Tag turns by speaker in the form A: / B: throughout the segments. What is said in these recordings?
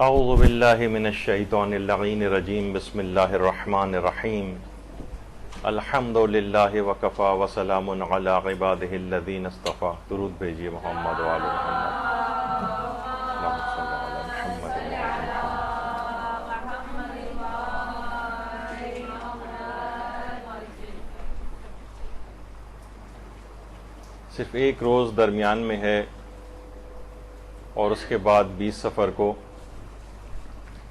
A: اعوذ باللہ من الشیطان اللعین الرجیم بسم اللہ الرحمن الرحیم الحمد للہ وکفا وسلام علی عبادہ الذین اصطفیٰ. درود بھیجیے محمد و آل محمد. اللہم صلی علی محمد و آل محمد. صرف ایک روز درمیان میں ہے اور اس کے بعد 20 سفر کو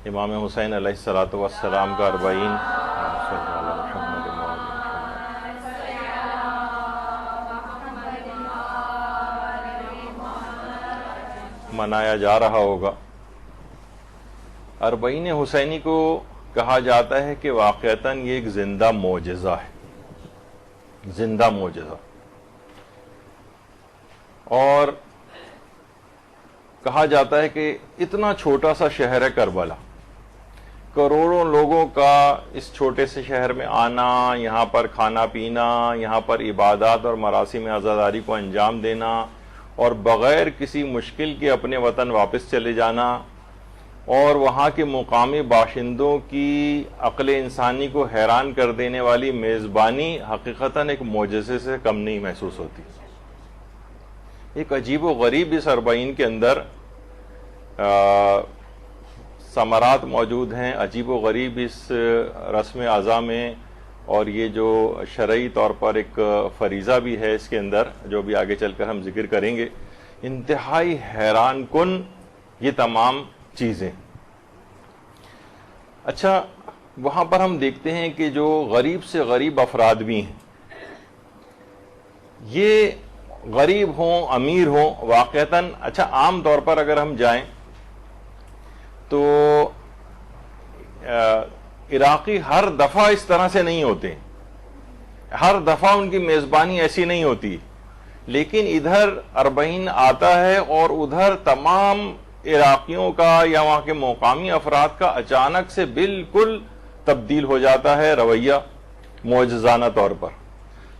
A: امام حسین علیہ الصلوۃ والسلام کا 40 منایا جا رہا ہوگا. 40 حسینی کو کہا جاتا ہے کہ واقعتاً یہ ایک زندہ معجزہ ہے, زندہ معجزہ. اور کہا جاتا ہے کہ اتنا چھوٹا سا شہر ہے کربلا, کروڑوں لوگوں کا اس چھوٹے سے شہر میں آنا, یہاں پر کھانا پینا, یہاں پر عبادات اور مراسم عزاداری کو انجام دینا اور بغیر کسی مشکل کے اپنے وطن واپس چلے جانا, اور وہاں کے مقامی باشندوں کی عقل انسانی کو حیران کر دینے والی میزبانی حقیقتاً ایک معجزے سے کم نہیں محسوس ہوتی. ایک عجیب و غریب اس 40 کے اندر ثمرات موجود ہیں, عجیب و غریب اس رسم اعضاء میں, اور یہ جو شرعی طور پر ایک فریضہ بھی ہے اس کے اندر جو بھی آگے چل کر ہم ذکر کریں گے. انتہائی حیران کن یہ تمام چیزیں. اچھا, وہاں پر ہم دیکھتے ہیں کہ جو غریب سے غریب افراد بھی ہیں, یہ غریب ہوں امیر ہوں واقعتاً, اچھا عام طور پر اگر ہم جائیں تو عراقی ہر دفعہ اس طرح سے نہیں ہوتے, ہر دفعہ ان کی میزبانی ایسی نہیں ہوتی, لیکن ادھر 40 آتا ہے اور ادھر تمام عراقیوں کا یا وہاں کے مقامی افراد کا اچانک سے بالکل تبدیل ہو جاتا ہے رویہ معجزانہ طور پر.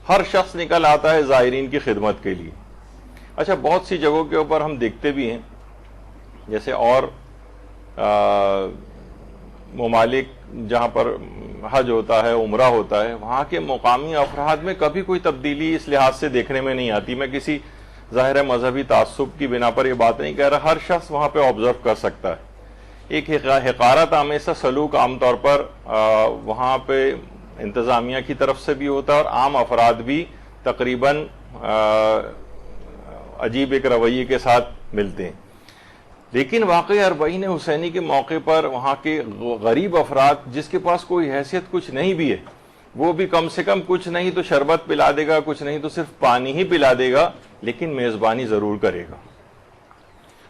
A: ہر شخص نکل آتا ہے زائرین کی خدمت کے لیے. اچھا, بہت سی جگہوں کے اوپر ہم دیکھتے بھی ہیں, جیسے اور ممالک جہاں پر حج ہوتا ہے, عمرہ ہوتا ہے, وہاں کے مقامی افراد میں کبھی کوئی تبدیلی اس لحاظ سے دیکھنے میں نہیں آتی. میں کسی ظاہر مذہبی تعصب کی بنا پر یہ بات نہیں کہہ رہا, ہر شخص وہاں پہ آبزرو کر سکتا ہے. ایک حقارت آمیز سلوک عام طور پر وہاں پہ انتظامیہ کی طرف سے بھی ہوتا ہے اور عام افراد بھی تقریباً عجیب ایک رویے کے ساتھ ملتے ہیں. لیکن واقعی 40 حسینی کے موقع پر وہاں کے غریب افراد جس کے پاس کوئی حیثیت کچھ نہیں بھی ہے, وہ بھی کم سے کم کچھ نہیں تو شربت پلا دے گا, کچھ نہیں تو صرف پانی ہی پلا دے گا, لیکن میزبانی ضرور کرے گا.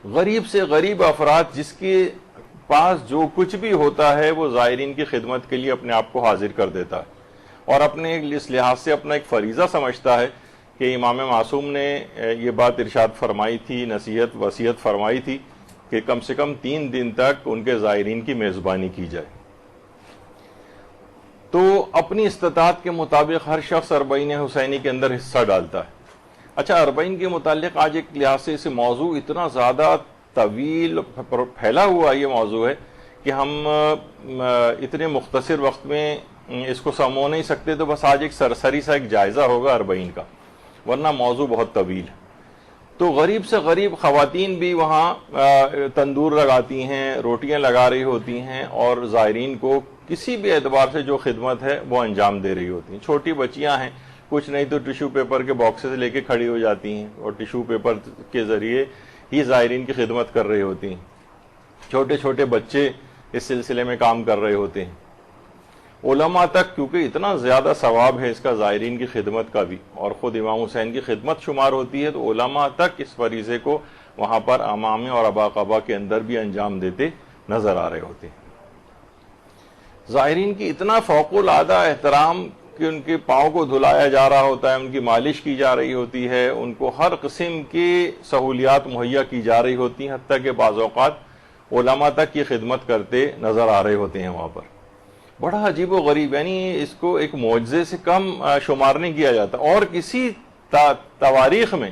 A: غریب سے غریب افراد جس کے پاس جو کچھ بھی ہوتا ہے وہ زائرین کی خدمت کے لیے اپنے آپ کو حاضر کر دیتا ہے, اور اپنے اس لحاظ سے اپنا ایک فریضہ سمجھتا ہے کہ امام معصوم نے یہ بات ارشاد فرمائی تھی, نصیحت وصیت فرمائی تھی کہ کم سے کم 3 دن تک ان کے زائرین کی میزبانی کی جائے. تو اپنی استطاعت کے مطابق ہر شخص 40 حسینی کے اندر حصہ ڈالتا ہے. اچھا, 40 کے متعلق آج ایک لحاظ سے اس موضوع اتنا زیادہ طویل پھیلا ہوا یہ موضوع ہے کہ ہم اتنے مختصر وقت میں اس کو سمو نہیں سکتے, تو بس آج ایک سرسری سا ایک جائزہ ہوگا 40 کا, ورنہ موضوع بہت طویل ہے. تو غریب سے غریب خواتین بھی وہاں تندور لگاتی ہیں, روٹیاں لگا رہی ہوتی ہیں, اور زائرین کو کسی بھی اعتبار سے جو خدمت ہے وہ انجام دے رہی ہوتی ہیں. چھوٹی بچیاں ہیں, کچھ نہیں تو ٹیشو پیپر کے باکسز لے کے کھڑی ہو جاتی ہیں اور ٹیشو پیپر کے ذریعے ہی زائرین کی خدمت کر رہی ہوتی ہیں. چھوٹے چھوٹے بچے اس سلسلے میں کام کر رہے ہوتے ہیں. علماء تک, کیونکہ اتنا زیادہ ثواب ہے اس کا زائرین کی خدمت کا بھی, اور خود امام حسین کی خدمت شمار ہوتی ہے, تو علماء تک اس فریضے کو وہاں پر امامے اور اباقبا کے اندر بھی انجام دیتے نظر آ رہے ہوتے ہیں. زائرین کی اتنا فوق العادہ احترام کہ ان کے پاؤں کو دھلایا جا رہا ہوتا ہے, ان کی مالش کی جا رہی ہوتی ہے, ان کو ہر قسم کی سہولیات مہیا کی جا رہی ہوتی ہیں, حتیٰ کہ بعض اوقات علماء تک کی خدمت کرتے نظر آ رہے ہوتے ہیں وہاں پر. بڑا عجیب و غریب, یعنی اس کو ایک معجزے سے کم شمار نہیں کیا جاتا. اور کسی تواریخ میں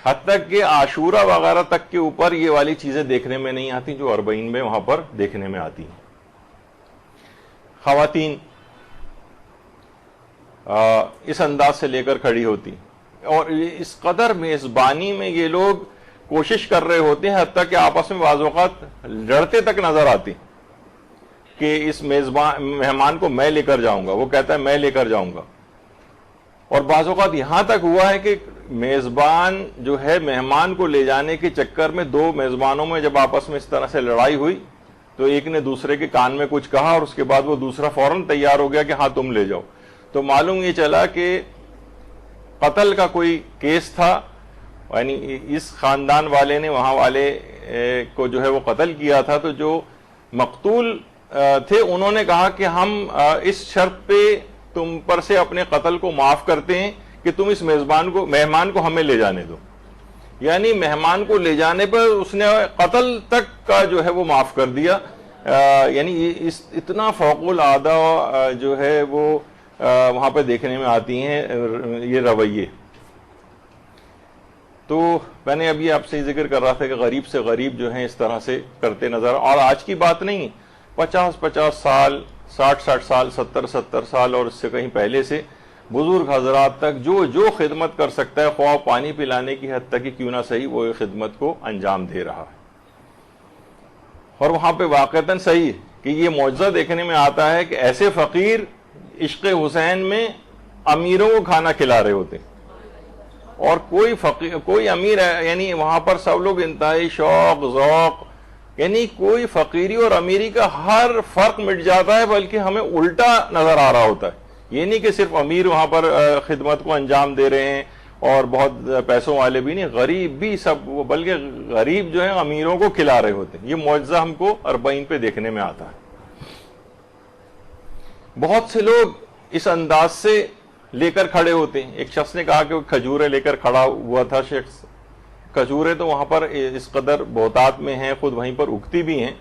A: حتیٰ کہ عاشورہ وغیرہ تک کے اوپر یہ والی چیزیں دیکھنے میں نہیں آتی جو 40 میں وہاں پر دیکھنے میں آتی ہیں۔ خواتین اس انداز سے لے کر کھڑی ہوتی، اور اس قدر میزبانی میں یہ لوگ کوشش کر رہے ہوتے ہیں، حتیٰ کہ آپس میں بعض اوقات لڑتے تک نظر آتے کہ اس مہمان کو میں لے کر جاؤں گا، وہ کہتا ہے میں لے کر جاؤں گا۔ اور بعض اوقات یہاں تک ہوا ہے کہ میزبان جو ہے مہمان کو لے جانے کے چکر میں دو میزبانوں میں جب آپس میں اس طرح سے لڑائی ہوئی تو ایک نے دوسرے کے کان میں کچھ کہا اور اس کے بعد وہ دوسرا فوراً تیار ہو گیا کہ ہاں تم لے جاؤ۔ تو معلوم یہ چلا کہ قتل کا کوئی کیس تھا، یعنی اس خاندان والے نے وہاں والے کو جو ہے وہ قتل کیا تھا، تو جو مقتول تھے انہوں نے کہا کہ ہم اس شرط پہ تم پر سے اپنے قتل کو معاف کرتے ہیں کہ تم اس مہمان کو ہمیں لے جانے دو۔ یعنی مہمان کو لے جانے پر اس نے قتل تک کا جو ہے وہ معاف کر دیا۔ یعنی اتنا فوق العادہ جو ہے وہ وہاں پہ دیکھنے میں آتی ہیں یہ رویے۔ تو میں نے ابھی آپ سے ذکر کر رہا تھا کہ غریب سے غریب جو ہیں اس طرح سے کرتے نظر، اور آج کی بات نہیں، 50 سال، 60 سال، 70 سال اور اس سے کہیں پہلے سے بزرگ حضرات تک جو خدمت کر سکتا ہے، خواہ پانی پلانے کی حد تک کہ کیوں نہ صحیح، وہ خدمت کو انجام دے رہا ہے۔ اور وہاں پہ واقعتاً صحیح کہ یہ معجزہ دیکھنے میں آتا ہے کہ ایسے فقیر عشق حسین میں امیروں کو کھانا کھلا رہے ہوتے، اور کوئی امیر یعنی وہاں پر سب لوگ انتہائی شوق ذوق، یعنی کوئی فقیری اور امیری کا ہر فرق مٹ جاتا ہے، بلکہ ہمیں الٹا نظر آ رہا ہوتا ہے۔ یہ نہیں کہ صرف امیر وہاں پر خدمت کو انجام دے رہے ہیں اور بہت پیسوں والے بھی نہیں، غریب بھی سب، بلکہ غریب جو ہے امیروں کو کھلا رہے ہوتے ہیں۔ یہ معجزہ ہم کو 40 پہ دیکھنے میں آتا ہے۔ بہت سے لوگ اس انداز سے لے کر کھڑے ہوتے ہیں۔ ایک شخص نے کہا کہ وہ کھجورے لے کر کھڑا ہوا تھا شخص۔ کھجورے تو وہاں پر اس قدر بہتات میں ہیں، خود وہیں پر اگتی بھی ہیں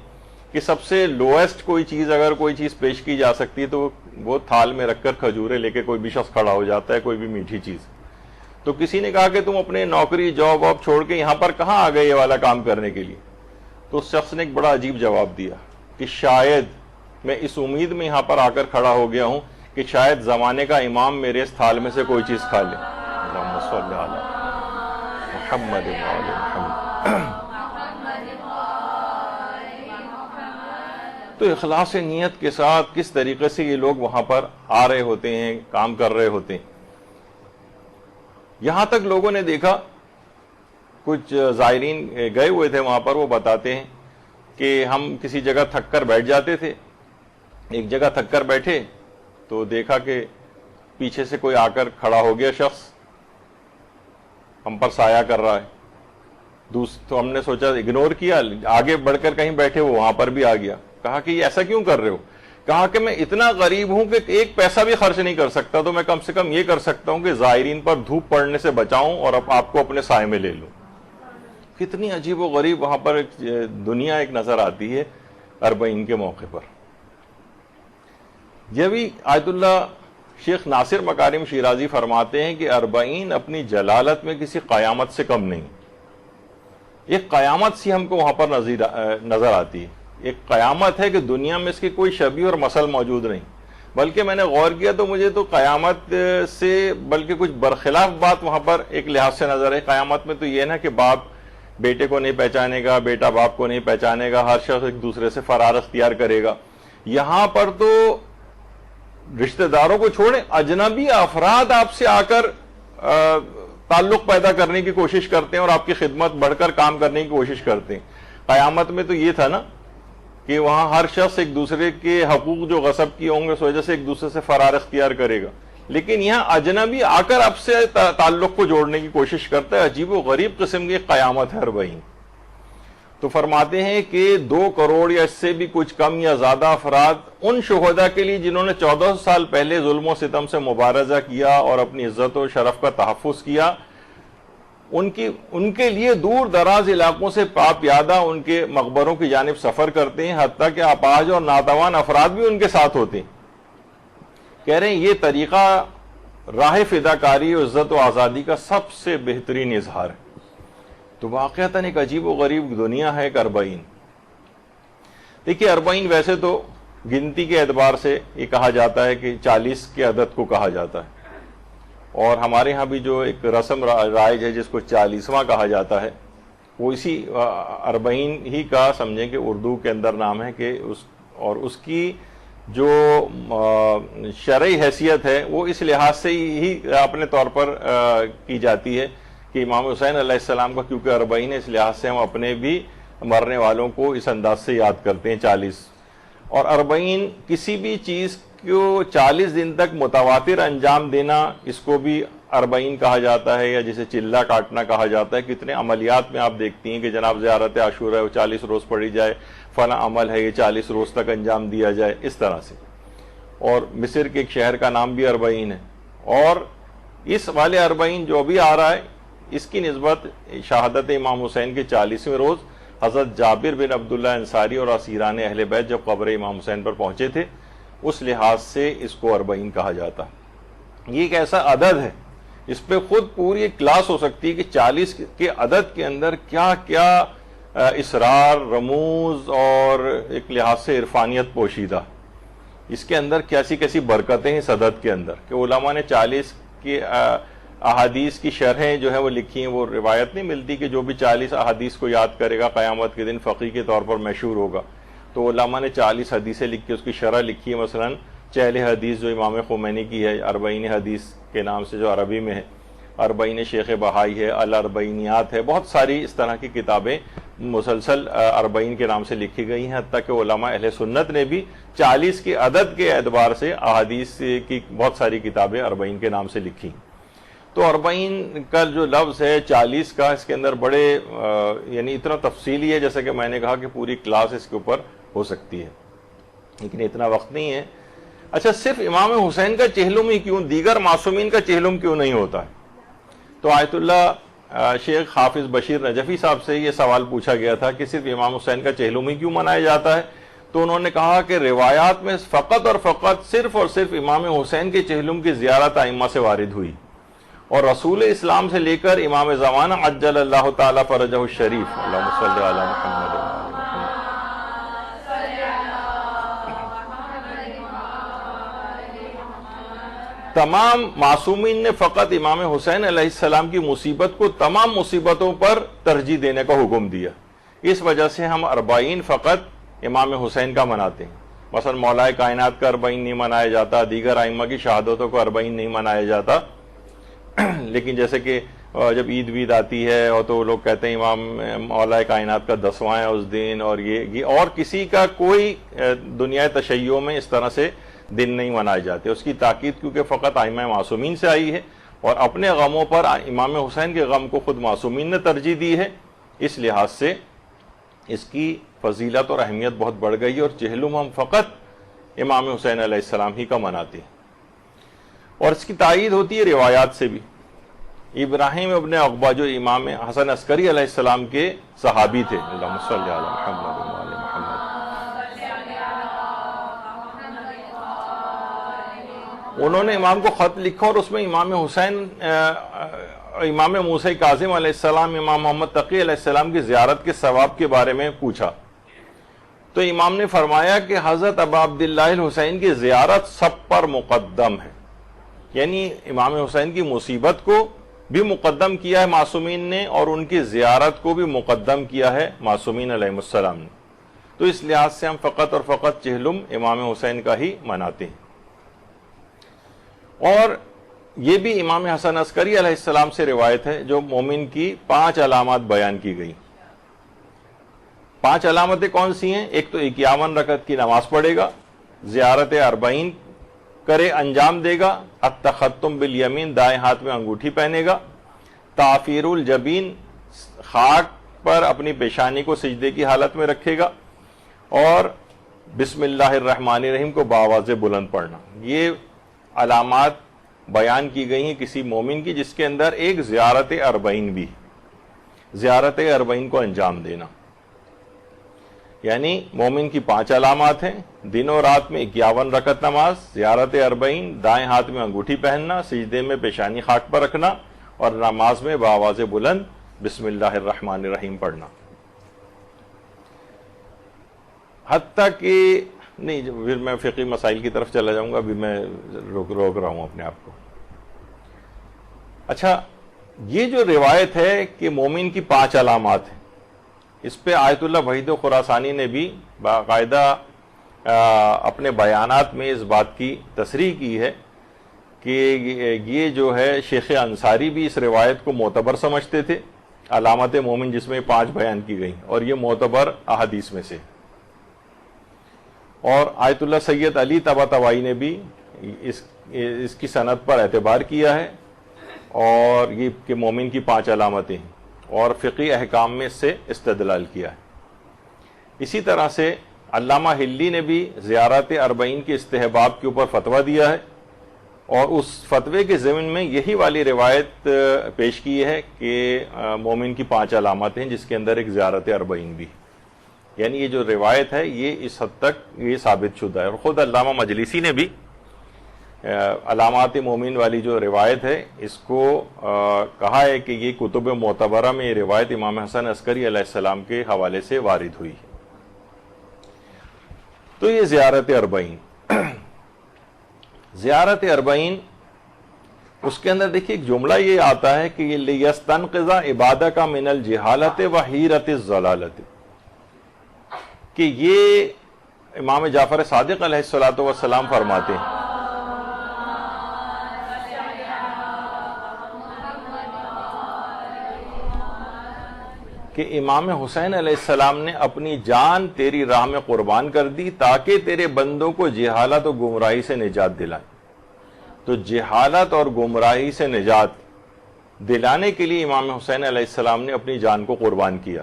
A: کہ سب سے لوئسٹ کوئی چیز اگر کوئی چیز پیش کی جا سکتی ہے تو وہ تھال میں رکھ کر کھجورے لے کے کوئی بھی شخص کھڑا ہو جاتا ہے، کوئی بھی میٹھی چیز۔ تو کسی نے کہا کہ تم اپنے نوکری جاب واب چھوڑ کے یہاں پر کہاں آ گئے یہ والا کام کرنے کے لیے؟ تو اس شخص نے ایک بڑا عجیب جواب دیا کہ شاید میں اس امید میں یہاں پر آ کر کھڑا ہو گیا ہوں کہ شاید زمانے کا امام میرے اس تھال میں سے کوئی چیز کھا لے۔ اللہم صلی علی محمد وعلی محمد۔ تو اخلاص نیت کے ساتھ کس طریقے سے یہ لوگ وہاں پر آ رہے ہوتے ہیں، کام کر رہے ہوتے ہیں۔ یہاں تک لوگوں نے دیکھا، کچھ زائرین گئے ہوئے تھے وہاں پر، وہ بتاتے ہیں کہ ہم کسی جگہ تھک کر بیٹھ جاتے تھے، ایک جگہ تھک کر بیٹھے تو دیکھا کہ پیچھے سے کوئی آ کر کھڑا ہو گیا شخص، ہم پر سایہ کر رہا ہے۔ تو ہم نے سوچا، اگنور کیا، آگے بڑھ کر کہیں بیٹھے، وہ وہاں پر بھی آ گیا۔ کہا کہ یہ ایسا کیوں کر رہے ہو؟ کہا کہ میں اتنا غریب ہوں کہ ایک پیسہ بھی خرچ نہیں کر سکتا، تو میں کم سے کم یہ کر سکتا ہوں کہ زائرین پر دھوپ پڑنے سے بچاؤں اور اب آپ کو اپنے سائے میں لے لوں۔ کتنی عجیب و غریب وہاں پر دنیا ایک نظر آتی ہے 40 کے موقع پر۔ یہ بھی آیت اللہ شیخ ناصر مکارم شیرازی فرماتے ہیں کہ 40 اپنی جلالت میں کسی قیامت سے کم نہیں۔ ایک قیامت سی ہم کو وہاں پر نظر آتی ہے، ایک قیامت ہے کہ دنیا میں اس کی کوئی شبیہ اور مثل موجود نہیں۔ بلکہ میں نے غور کیا تو مجھے تو قیامت سے بلکہ کچھ برخلاف بات وہاں پر ایک لحاظ سے نظر ہے۔ قیامت میں تو یہ نا کہ باپ بیٹے کو نہیں پہچانے گا، بیٹا باپ کو نہیں پہچانے گا، ہر شخص ایک دوسرے سے فرار اختیار کرے گا۔ یہاں پر تو رشتہ داروں کو چھوڑیں، اجنبی افراد آپ سے آ کر تعلق پیدا کرنے کی کوشش کرتے ہیں اور آپ کی خدمت بڑھ کر کام کرنے کی کوشش کرتے ہیں۔ قیامت میں تو یہ تھا نا کہ وہاں ہر شخص ایک دوسرے کے حقوق جو غصب کیے ہوں گے اس وجہ سے ایک دوسرے سے فرار اختیار کرے گا، لیکن یہاں اجنبی آ کر آپ سے تعلق کو جوڑنے کی کوشش کرتا ہے۔ عجیب و غریب قسم کی قیامت ہے 40۔ تو فرماتے ہیں کہ 2 کروڑ یا اس سے بھی کچھ کم یا زیادہ افراد ان شہداء کے لیے جنہوں نے 1400 سال پہلے ظلم و ستم سے مبارزہ کیا اور اپنی عزت و شرف کا تحفظ کیا، ان کے لیے دور دراز علاقوں سے پیادہ ان کے مقبروں کی جانب سفر کرتے ہیں، حتیٰ کہ اپاہج اور ناتوان افراد بھی ان کے ساتھ ہوتے ہیں۔ کہہ رہے ہیں یہ طریقہ راہ فداکاری اور عزت و آزادی کا سب سے بہترین اظہار ہے۔ تو واقعتاً ایک عجیب و غریب دنیا ہے ایک اربعین. دیکھیے 40 ویسے تو گنتی کے اعتبار سے یہ کہا جاتا ہے کہ 40 کے عدد کو کہا جاتا ہے، اور ہمارے ہاں بھی جو ایک رسم رائج ہے جس کو 40واں کہا جاتا ہے، وہ اسی 40 ہی کا سمجھیں کہ اردو کے اندر نام ہے کہ اس کی جو شرعی حیثیت ہے وہ اس لحاظ سے ہی اپنے طور پر کی جاتی ہے کہ امام حسین علیہ السلام کا کیونکہ 40 ہے، اس لحاظ سے ہم اپنے بھی مرنے والوں کو اس انداز سے یاد کرتے ہیں 40. اور 40 کسی بھی چیز کو 40 دن تک متواتر انجام دینا، اس کو بھی 40 کہا جاتا ہے، یا جسے چلہ کاٹنا کہا جاتا ہے. کتنے عملیات میں آپ دیکھتی ہیں کہ جناب زیارت عاشورہ ہے وہ 40 روز پڑھی جائے، فلاں عمل ہے یہ 40 روز تک انجام دیا جائے، اس طرح سے. اور مصر کے ایک شہر کا نام بھی 40 ہے. اور اس والے 40 جو ابھی آ رہا ہے اس کی نسبت شہادت امام حسین کے 40ویں روز حضرت جابر بن عبداللہ انصاری اور اسیران اہل بیت جب قبر امام حسین پر پہنچے تھے، اس لحاظ سے اس کو 40 کہا جاتا. یہ ایک ایسا عدد ہے، اس پہ خود پوری ایک کلاس ہو سکتی ہے کہ 40 کے عدد کے اندر کیا کیا اسرار، رموز اور ایک لحاظ سے عرفانیت پوشیدہ. اس کے اندر کیسی کیسی برکتیں ہیں اس عدد کے اندر کہ علماء نے 40 کی احادیث کی شرحیں جو ہیں وہ لکھی ہیں. وہ روایت نہیں ملتی کہ جو بھی 40 احادیث کو یاد کرے گا قیامت کے دن فقیہ کے طور پر مشہور ہوگا. تو علماء نے 40 حدیثیں لکھ کے اس کی شرح لکھی ہے. مثلا چہل حدیث جو امام خمینی کی ہے، 40 حدیث کے نام سے جو عربی میں ہے، 40 شیخ بہائی ہے، الاربعینیات ہے، بہت ساری اس طرح کی کتابیں مسلسل 40 کے نام سے لکھی گئی ہیں. حتیٰ کہ علماء اہل سنت نے بھی 40 کے عدد کے اعتبار سے احادیث کی بہت ساری کتابیں 40 کے نام سے لکھی. تو 40 کا جو لفظ ہے 40 کا، اس کے اندر بڑے یعنی اتنا تفصیلی ہے جیسا کہ میں نے کہا کہ پوری کلاس اس کے اوپر ہو سکتی ہے، لیکن اتنا وقت نہیں ہے. اچھا، صرف امام حسین کا چہلم ہی کیوں، دیگر معصومین کا چہلم کیوں نہیں ہوتا ہے؟ تو آیت اللہ شیخ حافظ بشیر نجفی صاحب سے یہ سوال پوچھا گیا تھا کہ صرف امام حسین کا چہلم ہی کیوں منایا جاتا ہے. تو انہوں نے کہا کہ روایات میں فقط اور فقط صرف اور صرف امام حسین کے چہلم کی زیارت ائمہ سے وارد ہوئی، اور رسول اسلام سے لے کر امام زمانہ عجل اللہ تعالی فرجہ الشریف، اللہم صلی علی محمد، تمام معصومین نے فقط امام حسین علیہ السلام کی مصیبت کو تمام مصیبتوں پر ترجیح دینے کا حکم دیا. اس وجہ سے ہم 40 فقط امام حسین کا مناتے ہیں. مثلا مولا کائنات کا 40 نہیں منایا جاتا، دیگر ائمہ کی شہادتوں کو 40 نہیں منایا جاتا. لیکن جیسے کہ جب عید وید آتی ہے اور تو لوگ کہتے ہیں امام مولا کائنات کا 10واں ہے اس دن، اور یہ اور کسی کا کوئی دنیا تشیع میں اس طرح سے دن نہیں منائے جاتے. اس کی تاکید کیونکہ فقط ائمہ معصومین سے آئی ہے، اور اپنے غموں پر امام حسین کے غم کو خود معصومین نے ترجیح دی ہے، اس لحاظ سے اس کی فضیلت اور اہمیت بہت بڑھ گئی، اور چہلم ہم فقط امام حسین علیہ السلام ہی کا مناتے ہیں. اور اس کی تائید ہوتی ہے روایات سے بھی. ابراہیم ابن عقبہ جو امام حسن عسکری علیہ السلام کے صحابی تھے، اللہم صلی علی محمد وعلی محمد، انہوں نے امام کو خط لکھا اور اس میں امام حسین، امام موسیٰ کاظم علیہ السلام، امام محمد تقی علیہ السلام کی زیارت کے ثواب کے بارے میں پوچھا. تو امام نے فرمایا کہ حضرت ابا عبداللہ الحسین کی زیارت سب پر مقدم ہے. یعنی امام حسین کی مصیبت کو بھی مقدم کیا ہے معصومین نے، اور ان کی زیارت کو بھی مقدم کیا ہے معصومین علیہ السلام نے. تو اس لحاظ سے ہم فقط اور فقط چہلم امام حسین کا ہی مناتے ہیں. اور یہ بھی امام حسن عسکری علیہ السلام سے روایت ہے جو مومن کی 5 علامات بیان کی گئی. 5 علامتیں کون سی ہیں؟ ایک تو 51 رکعت کی نماز پڑھے گا، زیارت 40 کرے انجام دے گا، التختم بالیمین دائیں ہاتھ میں انگوٹھی پہنے گا، تعفیر الجبین خاک پر اپنی پیشانی کو سجدے کی حالت میں رکھے گا، اور بسم اللہ الرحمن الرحیم کو بآواز بلند پڑھنا. یہ علامات بیان کی گئی ہیں کسی مومن کی جس کے اندر ایک زیارت 40 بھی، زیارت 40 کو انجام دینا. یعنی مومن کی 5 علامات ہیں: دن و رات میں 51 رکعت نماز، زیارت 40، دائیں ہاتھ میں انگوٹھی پہننا، سجدے میں پیشانی خاک پر رکھنا، اور نماز میں بآواز بلند بسم اللہ الرحمن الرحیم پڑھنا، حتیٰ کہ نہیں، پھر میں فقہی مسائل کی طرف چلا جاؤں گا، ابھی میں روک رہا ہوں اپنے آپ کو۔ اچھا، یہ جو روایت ہے کہ مومن کی 5 علامات ہیں، اس پہ آیت اللہ وحید خراسانی نے بھی باقاعدہ اپنے بیانات میں اس بات کی تصریح کی ہے کہ یہ جو ہے شیخ انصاری بھی اس روایت کو معتبر سمجھتے تھے، علامت مومن جس میں 5 بیان کی گئیں، اور یہ معتبر احادیث میں سے۔ اور آیت اللہ سید علی طباطبائی نے بھی اس کی سند پر اعتبار کیا ہے، اور یہ کہ مومن کی 5 علامتیں ہیں، اور فقہی احکام میں اس سے استدلال کیا ہے۔ اسی طرح سے علامہ ہلی نے بھی زیارت اربعین کے استحباب کے اوپر فتویٰ دیا ہے، اور اس فتوے کے ضمن میں یہی والی روایت پیش کی ہے کہ مومن کی 5 علامات ہیں، جس کے اندر ایک زیارت اربعین بھی، یعنی یہ جو روایت ہے یہ اس حد تک یہ ثابت شدہ ہے۔ اور خود علامہ مجلسی نے بھی علامات مومن والی جو روایت ہے اس کو کہا ہے کہ یہ کتب معتبرہ میں یہ روایت امام حسن عسکری علیہ السلام کے حوالے سے وارد ہوئی۔ تو یہ زیارت اربعین، زیارت اربعین، اس کے اندر دیکھیے ایک جملہ یہ آتا ہے کہ یہ لیستنقذ عبادک من الجہالۃ وحیرۃ الضلالۃ، کہ یہ امام جعفر صادق علیہ السلام فرماتے ہیں کہ امام حسین علیہ السلام نے اپنی جان تیری راہ میں قربان کر دی تاکہ تیرے بندوں کو جہالت و گمراہی سے نجات دلائے۔ تو جہالت اور گمراہی سے نجات دلانے کے لیے امام حسین علیہ السلام نے اپنی جان کو قربان کیا۔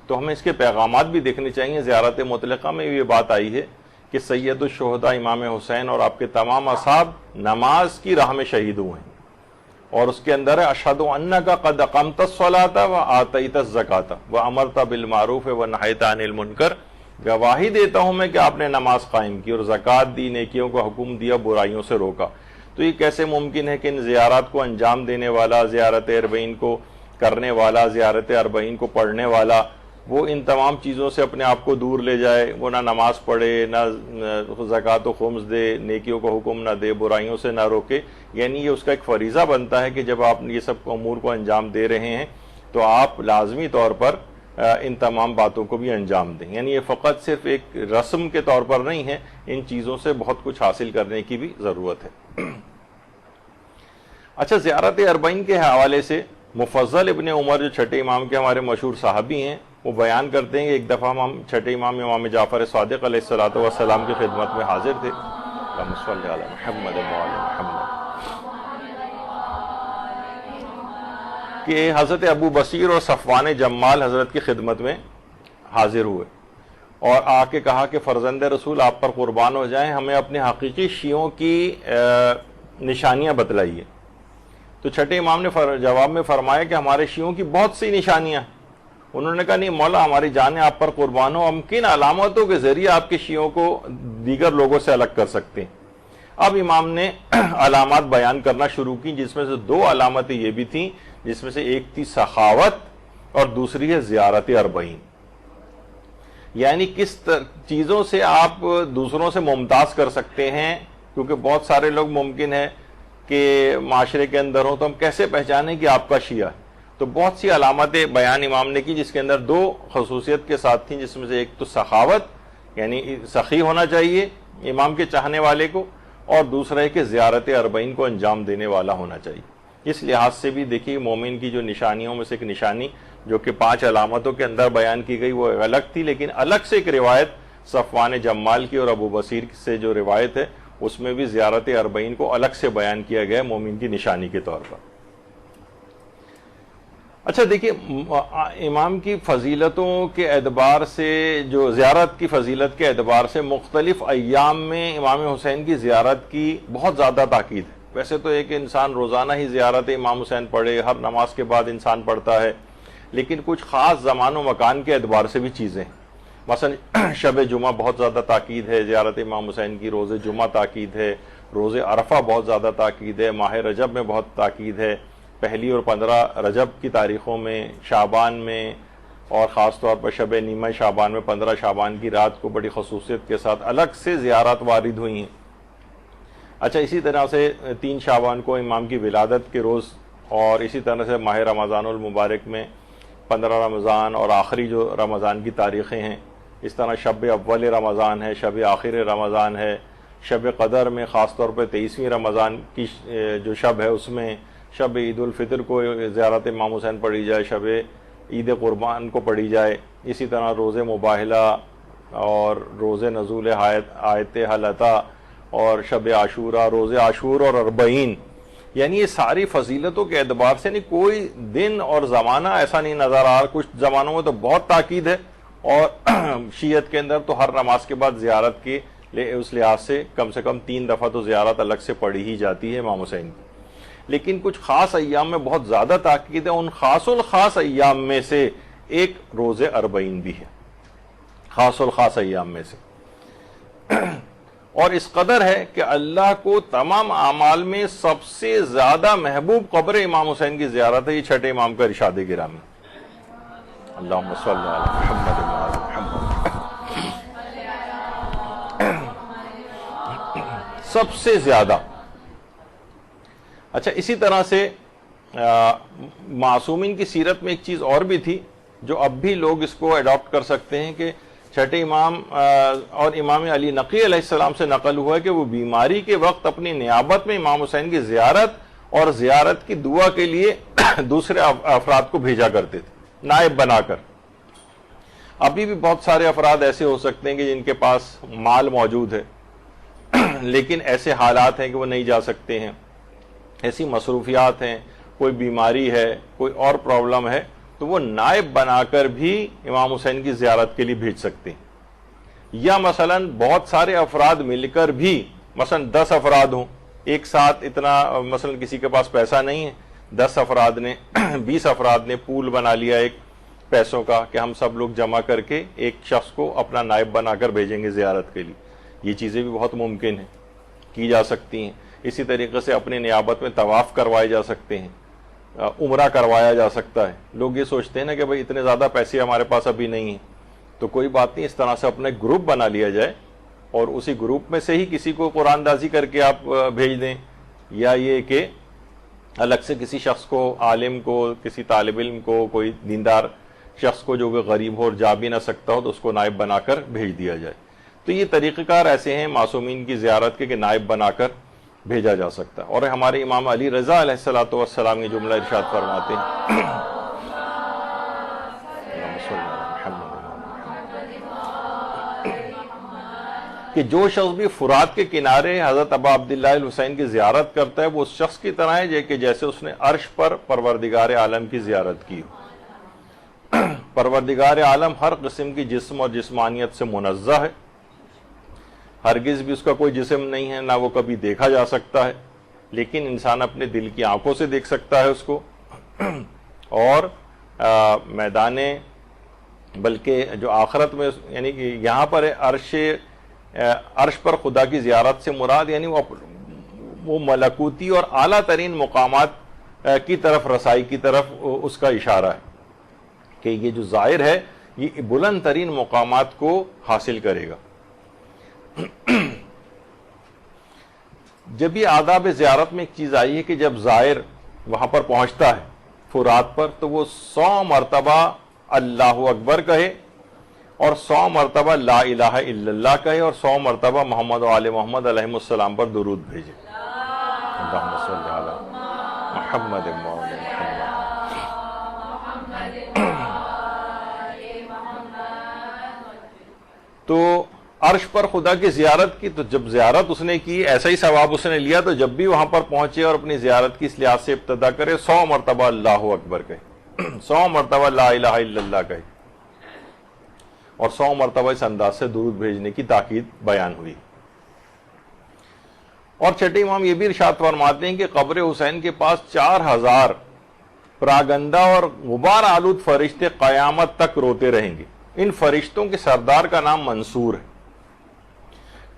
A: تو ہمیں اس کے پیغامات بھی دیکھنے چاہیے۔ زیارت مطلقہ میں یہ بات آئی ہے کہ سید الشہداء امام حسین اور آپ کے تمام اصحاب نماز کی راہ میں شہید ہوئے ہیں، اور اس کے اندر ہے اشہد انک قد اقمت الصلاۃ وآتیت الزکاۃ وامرت بالمعروف ونہیت عن المنکر، گواہی دیتا ہوں میں کہ آپ نے نماز قائم کی اور زکوٰۃ دی، نیکیوں کو حکم دیا، برائیوں سے روکا۔ تو یہ کیسے ممکن ہے کہ ان زیارات کو انجام دینے والا، زیارت اربعین کو کرنے والا، زیارت اربعین کو پڑھنے والا، وہ ان تمام چیزوں سے اپنے آپ کو دور لے جائے، وہ نہ نماز پڑھے، نہ زکوٰۃ و خمس دے، نیکیوں کو حکم نہ دے، برائیوں سے نہ روکے؟ یعنی یہ اس کا ایک فریضہ بنتا ہے کہ جب آپ یہ سب امور کو انجام دے رہے ہیں تو آپ لازمی طور پر ان تمام باتوں کو بھی انجام دیں۔ یعنی یہ فقط صرف ایک رسم کے طور پر نہیں ہے، ان چیزوں سے بہت کچھ حاصل کرنے کی بھی ضرورت ہے۔ اچھا، زیارت اربعین کے حوالے سے مفضل ابن عمر جو چھٹے امام کے ہمارے مشہور صحابی ہیں، وہ بیان کرتے ہیں کہ ایک دفعہ ہم چھٹے امام امام جعفر صادق علیہ السلام کی خدمت میں حاضر تھے، اللہم صل علی محمد وعلی محمد، کہ حضرت ابو بصیر اور صفوان جمال حضرت کی خدمت میں حاضر ہوئے اور آ کے کہا کہ فرزند رسول آپ پر قربان ہو جائیں، ہمیں اپنے حقیقی شیعوں کی نشانیاں بتلائیے۔ تو چھٹے امام نے جواب میں فرمایا کہ ہمارے شیعوں کی بہت سی نشانیاں۔ انہوں نے کہا نہیں مولا، ہماری جانیں آپ پر قربان ہو، ہم کن علامتوں کے ذریعے آپ کے شیعوں کو دیگر لوگوں سے الگ کر سکتے ہیں؟ اب امام نے علامات بیان کرنا شروع کی، جس میں سے 2 علامتیں یہ بھی تھیں، جس میں سے ایک تھی سخاوت اور دوسری ہے زیارت اربعین۔ یعنی کس چیزوں سے آپ دوسروں سے ممتاز کر سکتے ہیں، کیونکہ بہت سارے لوگ ممکن ہے کہ معاشرے کے اندر ہوں، تو ہم کیسے پہچانیں کہ آپ کا شیعہ ہے؟ تو بہت سی علامتیں بیان امام نے کی، جس کے اندر 2 خصوصیت کے ساتھ تھیں، جس میں سے ایک تو سخاوت، یعنی سخی ہونا چاہیے امام کے چاہنے والے کو، اور دوسرا ہے کہ زیارت اربعین کو انجام دینے والا ہونا چاہیے۔ اس لحاظ سے بھی دیکھیے مومن کی جو نشانیوں میں سے ایک نشانی جو کہ 5 علامتوں کے اندر بیان کی گئی وہ الگ تھی، لیکن الگ سے ایک روایت صفوان جمال کی اور ابو بصیر سے جو روایت ہے اس میں بھی زیارت اربعین کو الگ سے بیان کیا گیا مومن کی نشانی کے طور پر۔ اچھا دیکھیے، امام کی فضیلتوں کے اعتبار سے، جو زیارت کی فضیلت کے اعتبار سے مختلف ایام میں امام حسین کی زیارت کی بہت زیادہ تاکید ہے۔ ویسے تو ایک انسان روزانہ ہی زیارت امام حسین پڑھے، ہر نماز کے بعد انسان پڑھتا ہے، لیکن کچھ خاص زمان و مکان کے اعتبار سے بھی چیزیں ہیں۔ مثلا شب جمعہ بہت زیادہ تاکید ہے زیارت امام حسین کی، روز جمعہ تاکید ہے، روز عرفہ بہت زیادہ تاکید ہے، ماہ رجب میں بہت تاکید ہے، پہلی اور 15 رجب کی تاریخوں میں، شعبان میں، اور خاص طور پر شب نیمہ شعبان میں 15 شعبان کی رات کو بڑی خصوصیت کے ساتھ الگ سے زیارات وارد ہوئی ہیں۔ اچھا، اسی طرح سے 3 شعبان کو امام کی ولادت کے روز، اور اسی طرح سے ماہ رمضان المبارک میں 15 رمضان اور آخری جو رمضان کی تاریخیں ہیں، اس طرح شب اول رمضان ہے، شب آخر رمضان ہے، شب قدر میں خاص طور پہ 23ویں رمضان کی جو شب ہے اس میں شب عید الفطر کو زیارت امام حسین پڑھی جائے، شب عید قربان کو پڑھی جائے، اسی طرح روز مباہلہ اور روز نزول آیت حلطہ اور شب عاشورہ، روز عاشور اور اربعین، یعنی یہ ساری فضیلتوں کے اعتبار سے نہیں کوئی دن اور زمانہ ایسا نہیں نظر آ رہا۔ کچھ زمانوں میں تو بہت تاکید ہے، اور شیعت کے اندر تو ہر نماز کے بعد زیارت کے اس لحاظ سے کم 3 دفعہ تو زیارت الگ سے پڑھی ہی جاتی ہے امام حسین کی۔ لیکن کچھ خاص ایام میں بہت زیادہ تاکید ہے، ان خاص الخاص ایام میں سے ایک روز اربعین بھی ہے، خاص الخاص ایام میں سے، اور اس قدر ہے کہ اللہ کو تمام اعمال میں سب سے زیادہ محبوب قبر امام حسین کی زیارت ہے۔ یہ چھٹے امام کا ارشاد گرامی، اللہم صلی علی محمد وعلی محمد، سب سے زیادہ۔ اچھا، اسی طرح سے معصومین کی سیرت میں ایک چیز اور بھی تھی جو اب بھی لوگ اس کو اڈاپٹ کر سکتے ہیں، کہ چھٹے امام اور امام علی نقی علیہ السلام سے نقل ہوا ہے کہ وہ بیماری کے وقت اپنی نیابت میں امام حسین کی زیارت اور زیارت کی دعا کے لیے دوسرے افراد کو بھیجا کرتے تھے نائب بنا کر۔ ابھی بھی بہت سارے افراد ایسے ہو سکتے ہیں کہ جن کے پاس مال موجود ہے لیکن ایسے حالات ہیں کہ وہ نہیں جا سکتے ہیں، ایسی مصروفیات ہیں، کوئی بیماری ہے، کوئی اور پرابلم ہے، تو وہ نائب بنا کر بھی امام حسین کی زیارت کے لیے بھیج سکتے ہیں۔ یا مثلا بہت سارے افراد مل کر بھی، مثلا 10 افراد ہوں ایک ساتھ، اتنا مثلا کسی کے پاس پیسہ نہیں ہے، 10 افراد نے 20 افراد نے پول بنا لیا ایک پیسوں کا کہ ہم سب لوگ جمع کر کے ایک شخص کو اپنا نائب بنا کر بھیجیں گے زیارت کے لیے۔ یہ چیزیں بھی بہت ممکن ہیں، کی جا سکتی ہیں۔ اسی طریقے سے اپنے نیابت میں طواف کروائے جا سکتے ہیں، عمرہ کروایا جا سکتا ہے۔ لوگ یہ سوچتے ہیں نا کہ بھئی اتنے زیادہ پیسے ہمارے پاس ابھی نہیں ہیں، تو کوئی بات نہیں، اس طرح سے اپنا ایک گروپ بنا لیا جائے اور اسی گروپ میں سے ہی کسی کو قرآن دازی کر کے آپ بھیج دیں، یا یہ کہ الگ سے کسی شخص کو، عالم کو، کسی طالب علم کو، کوئی دیندار شخص کو جو کہ غریب ہو اور جا بھی نہ سکتا ہو تو اس کو نائب بنا کر بھیج دیا جائے۔ تو یہ طریقہ کار ایسے ہیں معصومین کی زیارت کے کہ نائب بنا کر بھیجا جا سکتا ہے۔ اور ہمارے امام علی رضا علیہ السلام یہ جملہ ارشاد فرماتے ہیں کہ جو شخص بھی فرات کے کنارے حضرت ابا عبداللہ الحسین کی زیارت کرتا ہے وہ اس شخص کی طرح ہے کہ جیسے اس نے عرش پر پروردگار عالم کی زیارت کی ہو۔ پروردگار عالم ہر قسم کی جسم اور جسمانیت سے منزہ ہے، ہرگز بھی اس کا کوئی جسم نہیں ہے، نہ وہ کبھی دیکھا جا سکتا ہے، لیکن انسان اپنے دل کی آنکھوں سے دیکھ سکتا ہے اس کو، اور میدان بلکہ جو آخرت میں، یعنی کہ یہاں پر عرش پر خدا کی زیارت سے مراد یعنی وہ ملکوتی اور اعلیٰ ترین مقامات کی طرف رسائی کی طرف اس کا اشارہ ہے کہ یہ جو زائر ہے یہ بلند ترین مقامات کو حاصل کرے گا۔ جب یہ آداب زیارت میں ایک چیز آئی ہے کہ جب زائر وہاں پر پہنچتا ہے فرات پر تو وہ 100 مرتبہ اللہ اکبر کہے اور 100 مرتبہ لا الہ الا اللہ کہے اور 100 مرتبہ محمد و آل محمد علیہ السلام پر درود بھیجے۔ اللہم صلی علی محمد و آل محمد۔ تو عرش پر خدا کی زیارت کی، تو جب زیارت اس نے کی ایسا ہی ثواب اس نے لیا، تو جب بھی وہاں پر پہنچے اور اپنی زیارت کی اس لحاظ سے ابتدا کرے 100 مرتبہ اللہ اکبر کہے، 100 مرتبہ لا الہ الا اللہ کہے اور 100 مرتبہ اس انداز سے درود بھیجنے کی تاکید بیان ہوئی۔ اور چھٹے امام یہ بھی ارشاد فرماتے ہیں کہ قبر حسین کے پاس 4000 پراگندہ اور غبار آلود فرشتے قیامت تک روتے رہیں گے۔ ان فرشتوں کے سردار کا نام منصور ہے۔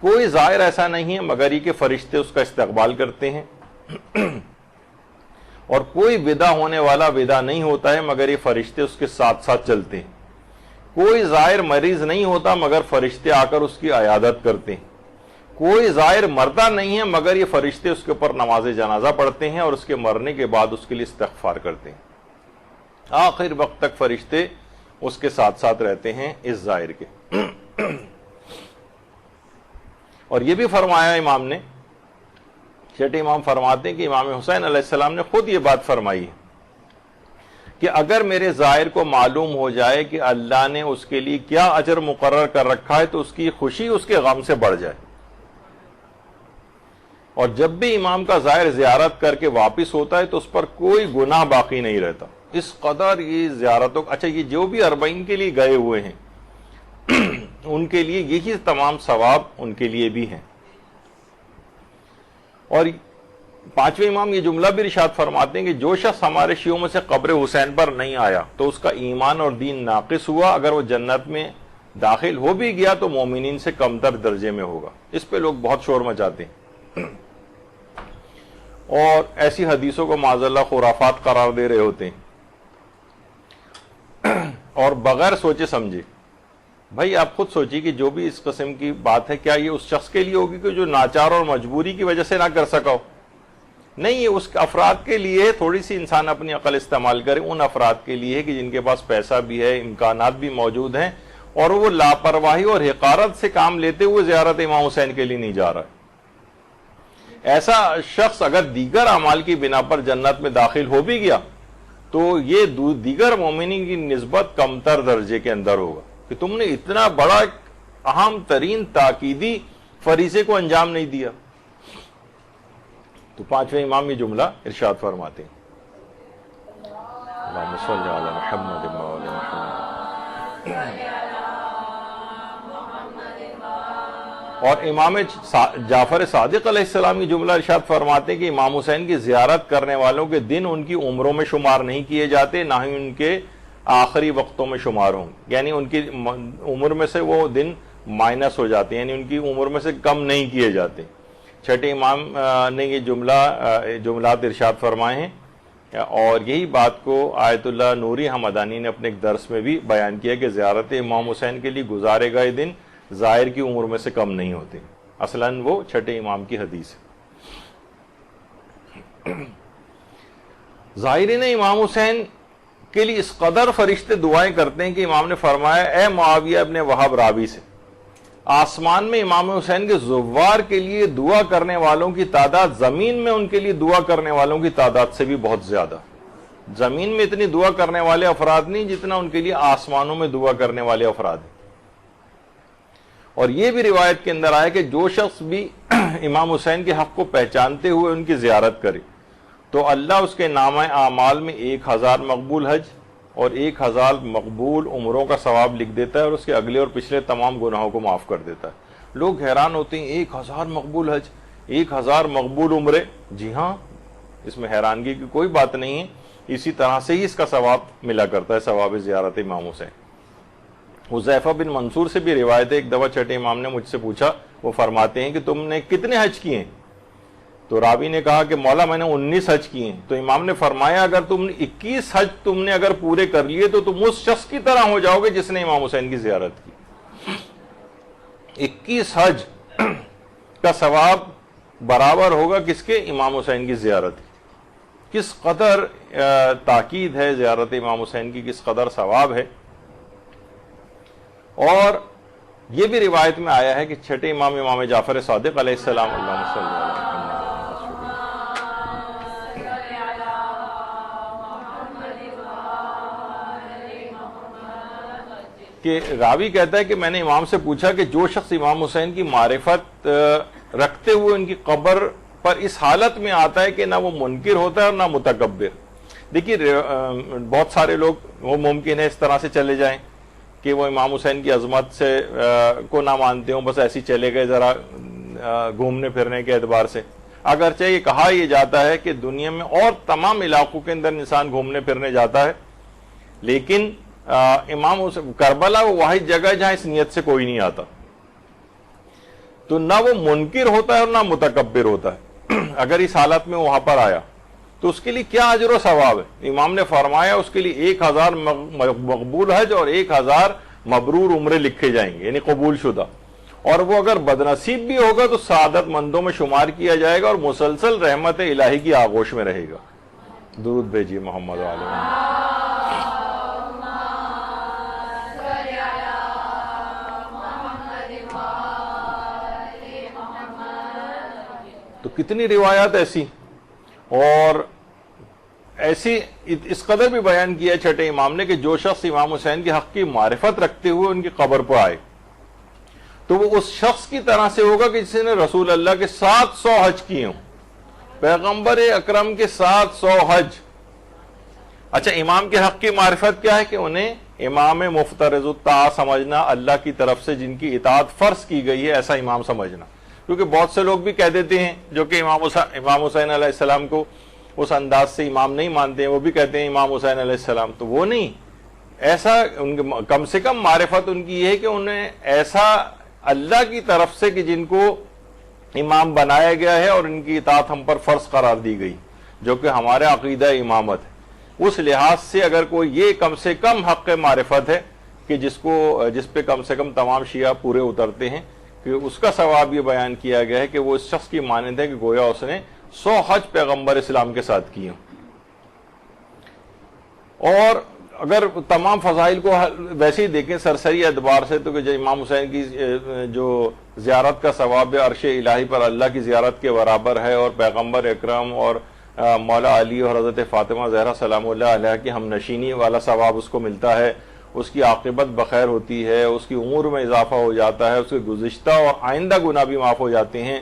A: کوئی زائر ایسا نہیں ہے مگر یہ کہ فرشتے اس کا استقبال کرتے ہیں اور کوئی ودا ہونے والا ودا نہیں ہوتا ہے مگر یہ فرشتے اس کے ساتھ ساتھ چلتے ہیں، کوئی زائر مریض نہیں ہوتا مگر فرشتے آ کر اس کی عیادت کرتے ہیں، کوئی زائر مرتا نہیں ہے مگر یہ فرشتے اس کے اوپر نماز جنازہ پڑھتے ہیں اور اس کے مرنے کے بعد اس کے لیے استغفار کرتے ہیں، آخر وقت تک فرشتے اس کے ساتھ ساتھ رہتے ہیں اس زائر کے۔ اور یہ بھی فرمایا امام نے، چھٹے امام فرماتے ہیں کہ امام حسین علیہ السلام نے خود یہ بات فرمائی ہے کہ اگر میرے زائر کو معلوم ہو جائے کہ اللہ نے اس کے لیے کیا اجر مقرر کر رکھا ہے تو اس کی خوشی اس کے غم سے بڑھ جائے، اور جب بھی امام کا زائر زیارت کر کے واپس ہوتا ہے تو اس پر کوئی گناہ باقی نہیں رہتا۔ اس قدر یہ زیارتوں، اچھا یہ جو بھی 40 کے لیے گئے ہوئے ہیں ان کے لیے یہی تمام ثواب ان کے لیے بھی ہیں۔ اور 5ویں امام یہ جملہ بھی ارشاد فرماتے ہیں کہ جو شخص ہمارے شیعوں میں سے قبر حسین پر نہیں آیا تو اس کا ایمان اور دین ناقص ہوا، اگر وہ جنت میں داخل ہو بھی گیا تو مومنین سے کمتر درجے میں ہوگا۔ اس پہ لوگ بہت شور مچاتے ہیں اور ایسی حدیثوں کو معاذ اللہ خرافات قرار دے رہے ہوتے ہیں اور بغیر سوچے سمجھے۔ بھائی آپ خود سوچیے کہ جو بھی اس قسم کی بات ہے، کیا یہ اس شخص کے لیے ہوگی کہ جو ناچار اور مجبوری کی وجہ سے نہ کر سکا ہو؟ نہیں، یہ اس افراد کے لیے تھوڑی سی انسان اپنی عقل استعمال کرے، ان افراد کے لیے کہ جن کے پاس پیسہ بھی ہے، امکانات بھی موجود ہیں، اور وہ لاپرواہی اور حقارت سے کام لیتے ہوئے زیارت امام حسین کے لیے نہیں جا رہا ہے۔ ایسا شخص اگر دیگر اعمال کی بنا پر جنت میں داخل ہو بھی گیا تو یہ دیگر مومنین کی نسبت کمتر درجے کے اندر ہوگا کہ تم نے اتنا بڑا اہم ترین تاکیدی فریضے کو انجام نہیں دیا۔ تو 5ویں امام یہ جملہ ارشاد فرماتے ہیں، اللہم صلی علی محمد و علی محمد۔ اور امام جعفر صادق علیہ السلام کی جملہ ارشاد فرماتے ہیں کہ امام حسین کی زیارت کرنے والوں کے دن ان کی عمروں میں شمار نہیں کیے جاتے، نہ ہی ان کے آخری وقتوں میں شمار ہوں، یعنی ان کی عمر میں سے وہ دن مائنس ہو جاتے ہیں، یعنی ان کی عمر میں سے کم نہیں کیے جاتے۔ چھٹے امام نے یہ جملات ارشاد فرمائے ہیں، اور یہی بات کو آیت اللہ نوری حمدانی نے اپنے ایک درس میں بھی بیان کیا کہ زیارت امام حسین کے لیے گزارے گئے دن زائر کی عمر میں سے کم نہیں ہوتے۔ اصلاً وہ چھٹے امام کی حدیث ہے۔ زائرین امام حسین کے لیے اس قدر فرشتے دعائیں کرتے ہیں کہ امام نے فرمایا، اے معاویہ ابن وہب راوی سے، آسمان میں امام حسین کے زوار کے لیے دعا کرنے والوں کی تعداد زمین میں ان کے لیے دعا کرنے والوں کی تعداد سے بھی بہت زیادہ۔ زمین میں اتنی دعا کرنے والے افراد نہیں جتنا ان کے لیے آسمانوں میں دعا کرنے والے افراد ہیں۔ اور یہ بھی روایت کے اندر آیا کہ جو شخص بھی امام حسین کے حق کو پہچانتے ہوئے ان کی زیارت کرے تو اللہ اس کے نامہ اعمال میں 1000 مقبول حج اور 1000 مقبول عمروں کا ثواب لکھ دیتا ہے اور اس کے اگلے اور پچھلے تمام گناہوں کو معاف کر دیتا ہے۔ لوگ حیران ہوتے ہیں، 1000 مقبول حج، 1000 مقبول عمرے۔ جی ہاں، اس میں حیرانگی کی کوئی بات نہیں ہے، اسی طرح سے ہی اس کا ثواب ملا کرتا ہے، ثواب زیارت امام حسین۔ حذیفہ بن منصور سے بھی روایت ہے، ایک دفعہ چھٹے امام نے مجھ سے پوچھا، وہ فرماتے ہیں کہ تم نے کتنے حج کیے ہیں؟ تو راوی نے کہا کہ مولا میں نے 19 حج کیے ہیں۔ تو امام نے فرمایا اگر تم نے 21 حج تم نے اگر پورے کر لیے تو تم اس شخص کی طرح ہو جاؤ گے جس نے امام حسین کی زیارت کی۔ 21 حج کا ثواب برابر ہوگا کس کے؟ امام حسین کی زیارت کی۔ کس قدر تاکید ہے زیارت امام حسین کی، کس قدر ثواب ہے۔ اور یہ بھی روایت میں آیا ہے کہ چھٹے امام جعفر صادق علیہ السلام، اللہم صلی علی کہ راوی کہتا ہے کہ میں نے امام سے پوچھا کہ جو شخص امام حسین کی معرفت رکھتے ہوئے ان کی قبر پر اس حالت میں آتا ہے کہ نہ وہ منکر ہوتا ہے اور نہ متکبر۔ دیکھیے بہت سارے لوگ وہ ممکن ہے اس طرح سے چلے جائیں کہ وہ امام حسین کی عظمت سے کو نہ مانتے ہوں، بس ایسی چلے گئے ذرا گھومنے پھرنے کے اعتبار سے۔ اگرچہ یہ کہا یہ جاتا ہے کہ دنیا میں اور تمام علاقوں کے اندر انسان گھومنے پھرنے جاتا ہے، لیکن امام حسین کربلا وہ واحد جگہ ہے جہاں اس نیت سے کوئی نہیں آتا، تو نہ وہ منکر ہوتا ہے اور نہ متکبر ہوتا ہے۔ اگر اس حالت میں وہاں پر آیا تو اس کے لیے کیا اجر و ثواب ہے؟ امام نے فرمایا اس کے لیے 1000 مقبول حج اور 1000 مبرور عمرے لکھے جائیں گے، یعنی قبول شدہ، اور وہ اگر بدنصیب بھی ہوگا تو سعادت مندوں میں شمار کیا جائے گا اور مسلسل رحمت الہی کی آغوش میں رہے گا۔ درود بھیجیے محمد علیہ۔ تو کتنی روایات ایسی، اور ایسی اس قدر بھی بیان کیا چھٹے امام نے کہ جو شخص امام حسین کے حق کی معرفت رکھتے ہوئے ان کی قبر پر آئے تو وہ اس شخص کی طرح سے ہوگا کہ جس نے رسول اللہ کے 700 حج کیے ہوں، پیغمبر اکرم کے 700 حج۔ اچھا، امام کے حق کی معرفت کیا ہے؟ کہ انہیں امام مفترض الطاعہ سمجھنا، اللہ کی طرف سے جن کی اطاعت فرض کی گئی ہے ایسا امام سمجھنا۔ کیونکہ بہت سے لوگ بھی کہہ دیتے ہیں جو کہ امام حسین علیہ السلام کو اس انداز سے امام نہیں مانتے ہیں، وہ بھی کہتے ہیں امام حسین علیہ السلام، تو وہ نہیں، ایسا کم سے کم معرفت ان کی یہ ہے کہ انہیں ایسا اللہ کی طرف سے کہ جن کو امام بنایا گیا ہے اور ان کی اطاعت ہم پر فرض قرار دی گئی، جو کہ ہمارا عقیدہ امامت ہے، اس لحاظ سے اگر کوئی یہ کم سے کم حق معرفت ہے کہ جس پہ کم سے کم تمام شیعہ پورے اترتے ہیں، کہ اس کا ثواب یہ بیان کیا گیا ہے کہ وہ اس شخص کی مانند ہے کہ گویا اس نے 100 حج پیغمبر اسلام کے ساتھ کیے ہوں۔ اور اگر تمام فضائل کو ویسے ہی دیکھیں سرسری اعتبار سے تو کہ امام حسین کی جو زیارت کا ثواب عرش الہی پر اللہ کی زیارت کے برابر ہے، اور پیغمبر اکرم اور مولا علی اور حضرت فاطمہ زہرا سلام اللہ علیہ کی ہم نشینی والا ثواب اس کو ملتا ہے، اس کی عاقبت بخیر ہوتی ہے، اس کی عمر میں اضافہ ہو جاتا ہے، اس کے گزشتہ اور آئندہ گناہ بھی معاف ہو جاتے ہیں،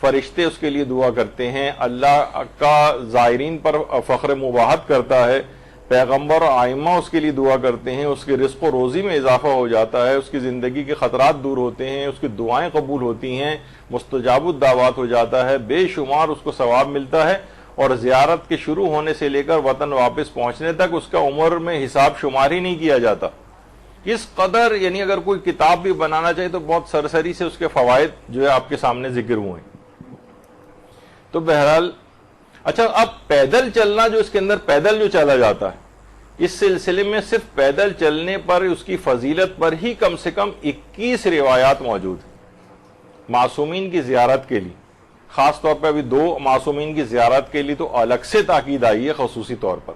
A: فرشتے اس کے لیے دعا کرتے ہیں، اللہ کا زائرین پر فخر مباحت کرتا ہے، پیغمبر اور آئمہ اس کے لیے دعا کرتے ہیں، اس کے رزق و روزی میں اضافہ ہو جاتا ہے، اس کی زندگی کے خطرات دور ہوتے ہیں، اس کی دعائیں قبول ہوتی ہیں، مستجاب الدعوات ہو جاتا ہے، بے شمار اس کو ثواب ملتا ہے، اور زیارت کے شروع ہونے سے لے کر وطن واپس پہنچنے تک اس کا عمر میں حساب شمار ہی نہیں کیا جاتا۔ اس قدر یعنی اگر کوئی کتاب بھی بنانا چاہے تو بہت سرسری سے اس کے فوائد جو ہے آپ کے سامنے ذکر ہوئے۔ تو بہرحال اچھا، اب پیدل چلنا جو اس کے اندر پیدل جو چلا جاتا ہے، اس سلسلے میں صرف پیدل چلنے پر اس کی فضیلت پر ہی کم سے کم 21 روایات موجود ہیں معصومین کی زیارت کے لیے، خاص طور پہ ابھی 2 معصومین کی زیارت کے لیے تو الگ سے تاکید آئی ہے خصوصی طور پر۔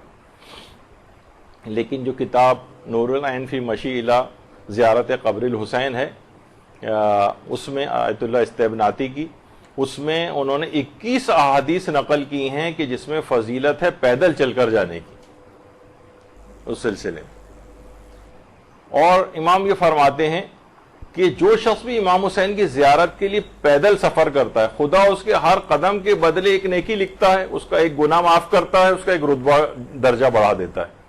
A: لیکن جو کتاب نور العین فی مشی الی زیارت قبر الحسین ہے، اس میں آیت اللہ استبناتی کی، اس میں انہوں نے 21 احادیث نقل کی ہیں کہ جس میں فضیلت ہے پیدل چل کر جانے کی اس سلسلے میں۔ اور امام یہ فرماتے ہیں کہ جو شخص بھی امام حسین کی زیارت کے لیے پیدل سفر کرتا ہے، خدا اس کے ہر قدم کے بدلے ایک نیکی لکھتا ہے، اس کا ایک گناہ معاف کرتا ہے، اس کا ایک رتبہ درجہ بڑھا دیتا ہے۔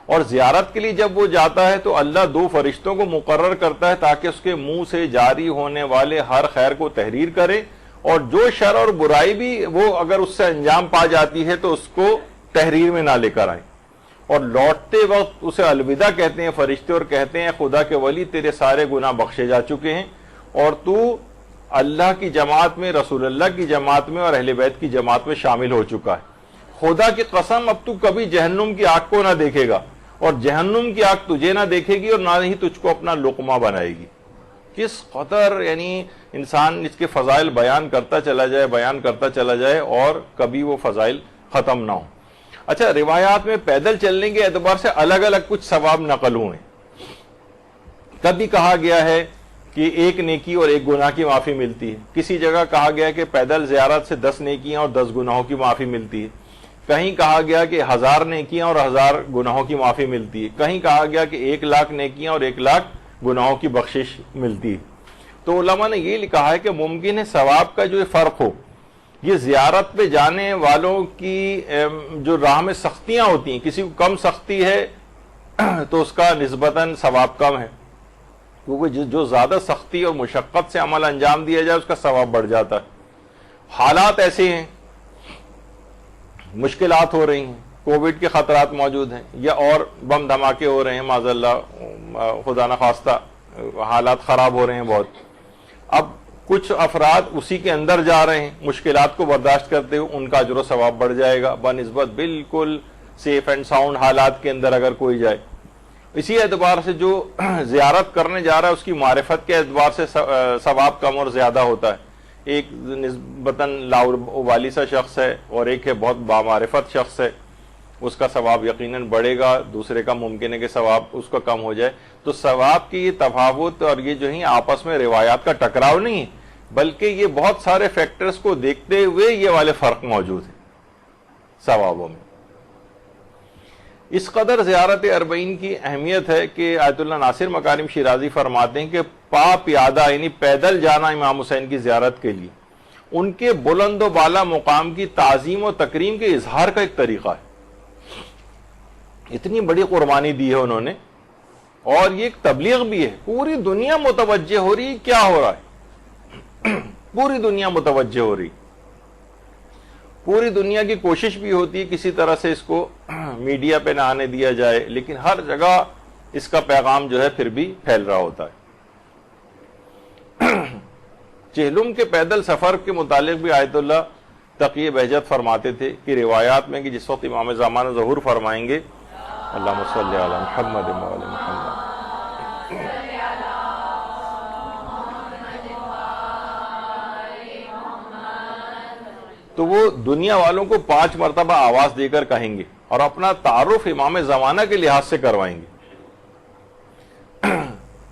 A: اور زیارت کے لیے جب وہ جاتا ہے تو اللہ 2 فرشتوں کو مقرر کرتا ہے تاکہ اس کے منہ سے جاری ہونے والے ہر خیر کو تحریر کرے، اور جو شر اور برائی بھی وہ اگر اس سے انجام پا جاتی ہے تو اس کو تحریر میں نہ لے کر آئیں، اور لوٹتے وقت اسے الوداع کہتے ہیں فرشتے، اور کہتے ہیں خدا کے ولی تیرے سارے گناہ بخشے جا چکے ہیں، اور تو اللہ کی جماعت میں، رسول اللہ کی جماعت میں اور اہل بیت کی جماعت میں شامل ہو چکا ہے۔ خدا کی قسم اب تو کبھی جہنم کی آگ کو نہ دیکھے گا، اور جہنم کی آگ تجھے نہ دیکھے گی، اور نہ ہی تجھ کو اپنا لقمہ بنائے گی۔ کس قدر یعنی انسان اس کے فضائل بیان کرتا چلا جائے اور کبھی وہ فضائل ختم نہ ہو۔ اچھا، روایات میں پیدل چلنے کے اعتبار سے الگ الگ کچھ ثواب نقل ہوئے۔ کبھی کہا گیا ہے کہ 1 نیکی اور 1 گناہ کی معافی ملتی ہے، کسی جگہ کہا گیا کہ پیدل زیارت سے 10 نیکیاں اور 10 گناہوں کی معافی ملتی ہے، کہیں کہا گیا کہ 1000 نیکیاں اور 1000 گناہوں کی معافی ملتی ہے، کہیں کہا گیا کہ 1,00,000 نیکیاں اور 1,00,000 گناہوں کی بخشش ملتی ہے۔ تو علماء نے یہ کہا ہے کہ ممکن ہے ثواب کا جو فرق ہو، یہ زیارت پہ جانے والوں کی جو راہ میں سختیاں ہوتی ہیں، کسی کو کم سختی ہے تو اس کا نسبتاً ثواب کم ہے، کیونکہ جو زیادہ سختی اور مشقت سے عمل انجام دیا جائے اس کا ثواب بڑھ جاتا ہے۔ حالات ایسے ہیں، مشکلات ہو رہی ہیں، کووڈ کے خطرات موجود ہیں، یا اور بم دھماکے ہو رہے ہیں، معاذ اللہ خدا نخواستہ حالات خراب ہو رہے ہیں بہت۔ اب کچھ افراد اسی کے اندر جا رہے ہیں مشکلات کو برداشت کرتے ہوئے، ان کا اجر و ثواب بڑھ جائے گا بنسبت بالکل سیف اینڈ ساؤنڈ حالات کے اندر اگر کوئی جائے۔ اسی اعتبار سے جو زیارت کرنے جا رہا ہے اس کی معرفت کے اعتبار سے ثواب کم اور زیادہ ہوتا ہے۔ ایک نسبتاً لاوالی سا شخص ہے اور ایک ہے بہت بامعرفت شخص ہے، اس کا ثواب یقیناً بڑھے گا، دوسرے کا ممکن ہے کہ ثواب اس کا کم ہو جائے۔ تو ثواب کی یہ تفاوت اور یہ جو ہے آپس میں روایات کا ٹکراؤ نہیں ہے، بلکہ یہ بہت سارے فیکٹرز کو دیکھتے ہوئے یہ والے فرق موجود ہیں ثوابوں میں۔ اس قدر زیارت اربعین کی اہمیت ہے کہ آیت اللہ ناصر مکارم شیرازی فرماتے ہیں کہ پا پیادہ یعنی پیدل جانا امام حسین کی زیارت کے لیے ان کے بلند و بالا مقام کی تعظیم و تکریم کے اظہار کا ایک طریقہ ہے۔ اتنی بڑی قربانی دی ہے انہوں نے، اور یہ ایک تبلیغ بھی ہے، پوری دنیا متوجہ ہو رہی، کیا ہو رہا ہے پوری دنیا متوجہ ہو رہی، پوری دنیا کی کوشش بھی ہوتی ہے کسی طرح سے اس کو میڈیا پہ نہ آنے دیا جائے، لیکن ہر جگہ اس کا پیغام جو ہے پھر بھی پھیل رہا ہوتا ہے۔ چہلم کے پیدل سفر کے متعلق بھی آیت اللہ تقی بہجت فرماتے تھے کہ روایات میں کہ جس وقت امام زمانہ ظہور فرمائیں گے، اللہم صلی علی محمد و علی محمد، تو وہ دنیا والوں کو 5 مرتبہ آواز دے کر کہیں گے اور اپنا تعارف امام زمانہ کے لحاظ سے کروائیں گے۔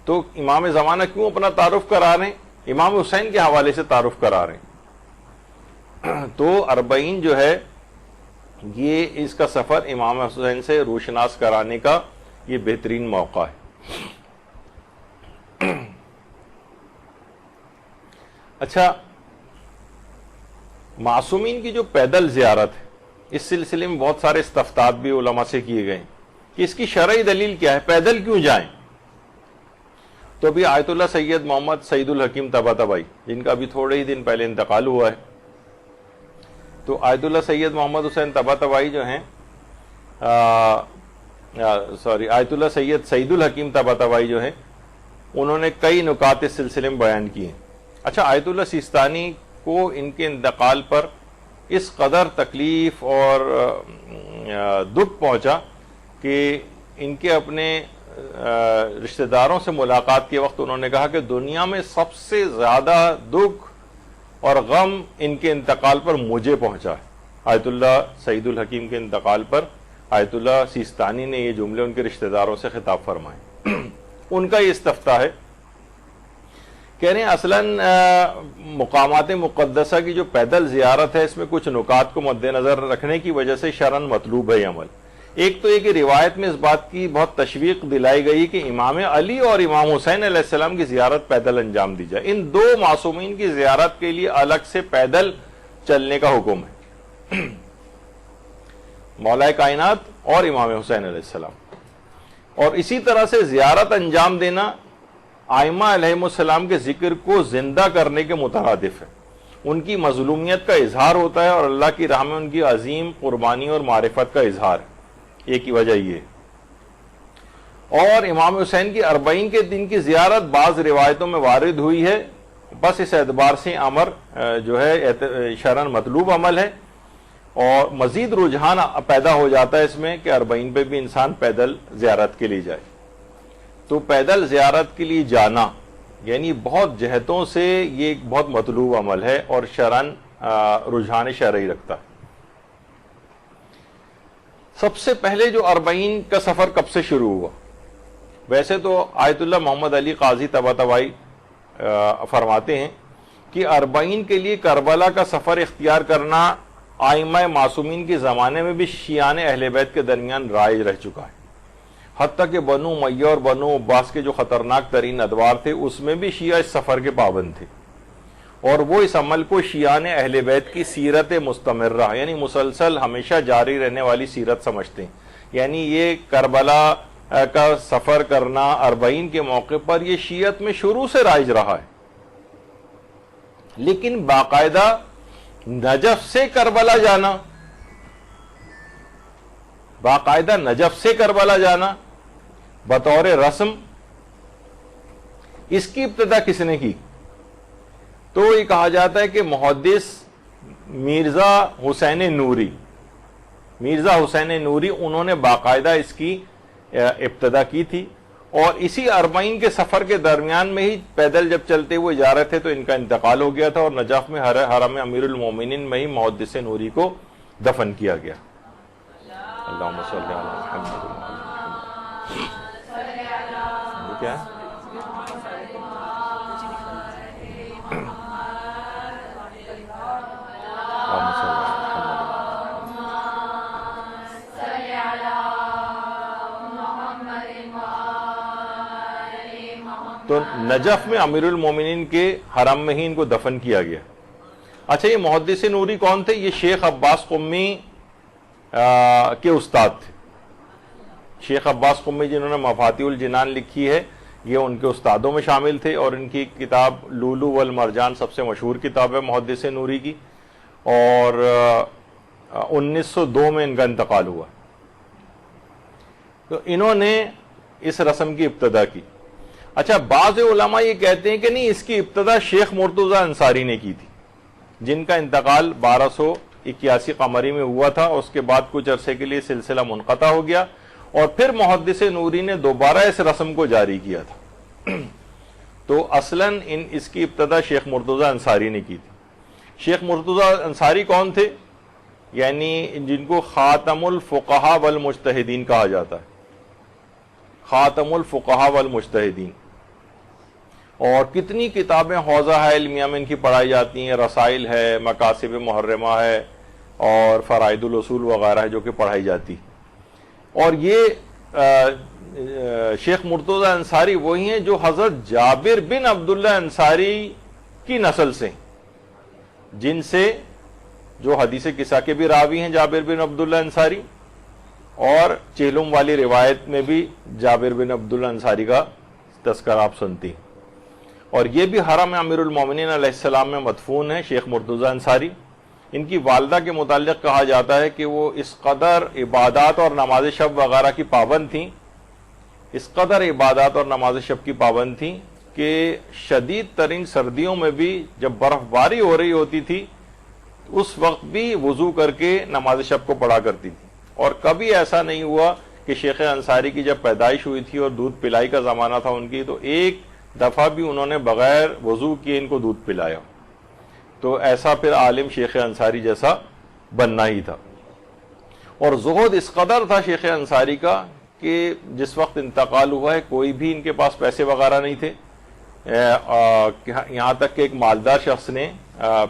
A: تو امام زمانہ کیوں اپنا تعارف کرا رہے ہیں؟ امام حسین کے حوالے سے تعارف کرا رہے ہیں۔ تو اربعین جو ہے یہ اس کا سفر امام حسین سے روشناس کرانے کا یہ بہترین موقع ہے۔ اچھا، معصومین کی جو پیدل زیارت ہے، اس سلسلے میں بہت سارے استفتاء بھی علماء سے کیے گئے کہ اس کی شرعی دلیل کیا ہے، پیدل کیوں جائیں؟ تو ابھی آیت اللہ سید محمد سعید الحکیم طباطبائی، جن کا ابھی تھوڑے ہی دن پہلے انتقال ہوا ہے، تو آیت اللہ سید محمد حسین طباطبائی جو ہیں آیت اللہ سعید الحکیم طباطبائی جو ہیں، انہوں نے کئی نکات اس سلسلے میں بیان کیے ہیں۔ اچھا، آیت اللہ سیستانی کو ان کے انتقال پر اس قدر تکلیف اور دکھ پہنچا کہ ان کے اپنے رشتہ داروں سے ملاقات کے وقت انہوں نے کہا کہ دنیا میں سب سے زیادہ دکھ اور غم ان کے انتقال پر مجھے پہنچا ہے۔ آیت اللہ سعید الحکیم کے انتقال پر آیت اللہ سیستانی نے یہ جملے ان کے رشتہ داروں سے خطاب فرمائے۔ ان کا یہ استفتاء ہے، کہہ رہے ہیں اصلاً مقامات مقدسہ کی جو پیدل زیارت ہے اس میں کچھ نکات کو مد نظر رکھنے کی وجہ سے شرعاً مطلوب ہے یہ عمل۔ ایک تو یہ کہ روایت میں اس بات کی بہت تشویق دلائی گئی کہ امام علی اور امام حسین علیہ السلام کی زیارت پیدل انجام دی جائے۔ ان دو معصومین کی زیارت کے لیے الگ سے پیدل چلنے کا حکم ہے، مولا کائنات اور امام حسین علیہ السلام۔ اور اسی طرح سے زیارت انجام دینا ائمہ علیہم السلام کے ذکر کو زندہ کرنے کے مترادف ہے، ان کی مظلومیت کا اظہار ہوتا ہے اور اللہ کی راہ میں ان کی عظیم قربانی اور معرفت کا اظہار ہے۔ ایک ہی وجہ یہ ہے۔ اور امام حسین کی اربعین کے دن کی زیارت بعض روایتوں میں وارد ہوئی ہے، بس اس اعتبار سے امر جو ہے شرعاً مطلوب عمل ہے، اور مزید رجحان پیدا ہو جاتا ہے اس میں کہ اربعین پہ بھی انسان پیدل زیارت کے لیے جائے۔ تو پیدل زیارت کے لیے جانا یعنی بہت جہتوں سے یہ ایک بہت مطلوب عمل ہے اور شرعاً رجحان شرعی رکھتا ہے۔ سب سے پہلے جو اربعین کا سفر کب سے شروع ہوا؟ ویسے تو آیت اللہ محمد علی قاضی طباطبائی فرماتے ہیں کہ اربعین کے لیے کربلا کا سفر اختیار کرنا ائمہ معصومین کے زمانے میں بھی شیعان اہل بیت کے درمیان رائج رہ چکا ہے، حتیٰ کہ بنو امیہ اور بنو عباس کے جو خطرناک ترین ادوار تھے اس میں بھی شیعہ اس سفر کے پابند تھے، اور وہ اس عمل کو شیعان اہل بیت کی سیرت مستمرہ یعنی مسلسل ہمیشہ جاری رہنے والی سیرت سمجھتے ہیں۔ یعنی یہ کربلا کا سفر کرنا اربعین کے موقع پر یہ شیعت میں شروع سے رائج رہا ہے، لیکن باقاعدہ نجف سے کربلا جانا، باقاعدہ نجف سے کربلا جانا بطور رسم، اس کی ابتدا کس نے کی؟ تو یہ کہا جاتا ہے کہ محدث مرزا حسین نوری انہوں نے باقاعدہ اس کی ابتدا کی تھی، اور اسی 40 کے سفر کے درمیان میں ہی پیدل جب چلتے ہوئے جا رہے تھے تو ان کا انتقال ہو گیا تھا، اور نجف میں حرم امیر المومنین میں ہی محدث نوری کو دفن کیا گیا۔ اللہم صلی علی محمد۔ یہ کیا ہے؟ تو نجف میں امیر المومنین کے حرم میں ہی ان کو دفن کیا گیا۔ اچھا، یہ محدث نوری کون تھے؟ یہ شیخ عباس قمی کے استاد تھے۔ شیخ عباس قمی جنہوں نے مفاتیح الجنان لکھی ہے، یہ ان کے استادوں میں شامل تھے، اور ان کی کتاب لولو والمرجان سب سے مشہور کتاب ہے محدث نوری کی، اور 1902 میں ان کا انتقال ہوا۔ تو انہوں نے اس رسم کی ابتدا کی۔ اچھا، بعض علماء یہ کہتے ہیں کہ نہیں، اس کی ابتدا شیخ مرتضیٰ انصاری نے کی تھی، جن کا انتقال 1281 قمری میں ہوا تھا، اور اس کے بعد کچھ عرصے کے لیے سلسلہ منقطع ہو گیا، اور پھر محدث نوری نے دوبارہ اس رسم کو جاری کیا تھا۔ تو اصلاً اس کی ابتدا شیخ مرتضیٰ انصاری نے کی تھی۔ شیخ مرتضیٰ انصاری کون تھے؟ یعنی جن کو خاتم الفقہاء والمجتہدین کہا جاتا ہے، خاتم الفقہاء والمجتہدین، اور کتنی کتابیں حوزہ علمیہ میں ان کی پڑھائی جاتی ہیں، رسائل ہے، مقاصد محرمہ ہے، اور فرائض الاصول وغیرہ ہے جو کہ پڑھائی جاتی۔ اور یہ شیخ مرتضیٰ انصاری وہی ہیں جو حضرت جابر بن عبداللہ انصاری کی نسل سے، جن سے جو حدیث قصہ کے بھی راوی ہیں جابر بن عبداللہ انصاری، اور چہلم والی روایت میں بھی جابر بن عبداللہ انصاری کا تذکرہ آپ سنتی ہیں۔ اور یہ بھی حرم امیر المومنین علیہ السلام میں مدفون ہے شیخ مرتضیٰ انصاری۔ ان کی والدہ کے متعلق کہا جاتا ہے کہ وہ اس قدر عبادات اور نماز شب وغیرہ کی پابند تھیں، اس قدر عبادات اور نماز شب کی پابند تھیں کہ شدید ترین سردیوں میں بھی جب برف باری ہو رہی ہوتی تھی اس وقت بھی وضو کر کے نماز شب کو پڑھا کرتی تھی، اور کبھی ایسا نہیں ہوا کہ شیخ انصاری کی جب پیدائش ہوئی تھی اور دودھ پلائی کا زمانہ تھا ان کی، تو ایک دفعہ بھی انہوں نے بغیر وضو کیے ان کو دودھ پلایا۔ تو ایسا پھر عالم شیخ انصاری جیسا بننا ہی تھا۔ اور زہد اس قدر تھا شیخ انصاری کا کہ جس وقت انتقال ہوا ہے کوئی بھی ان کے پاس پیسے وغیرہ نہیں تھے، یہاں تک کہ ایک مالدار شخص نے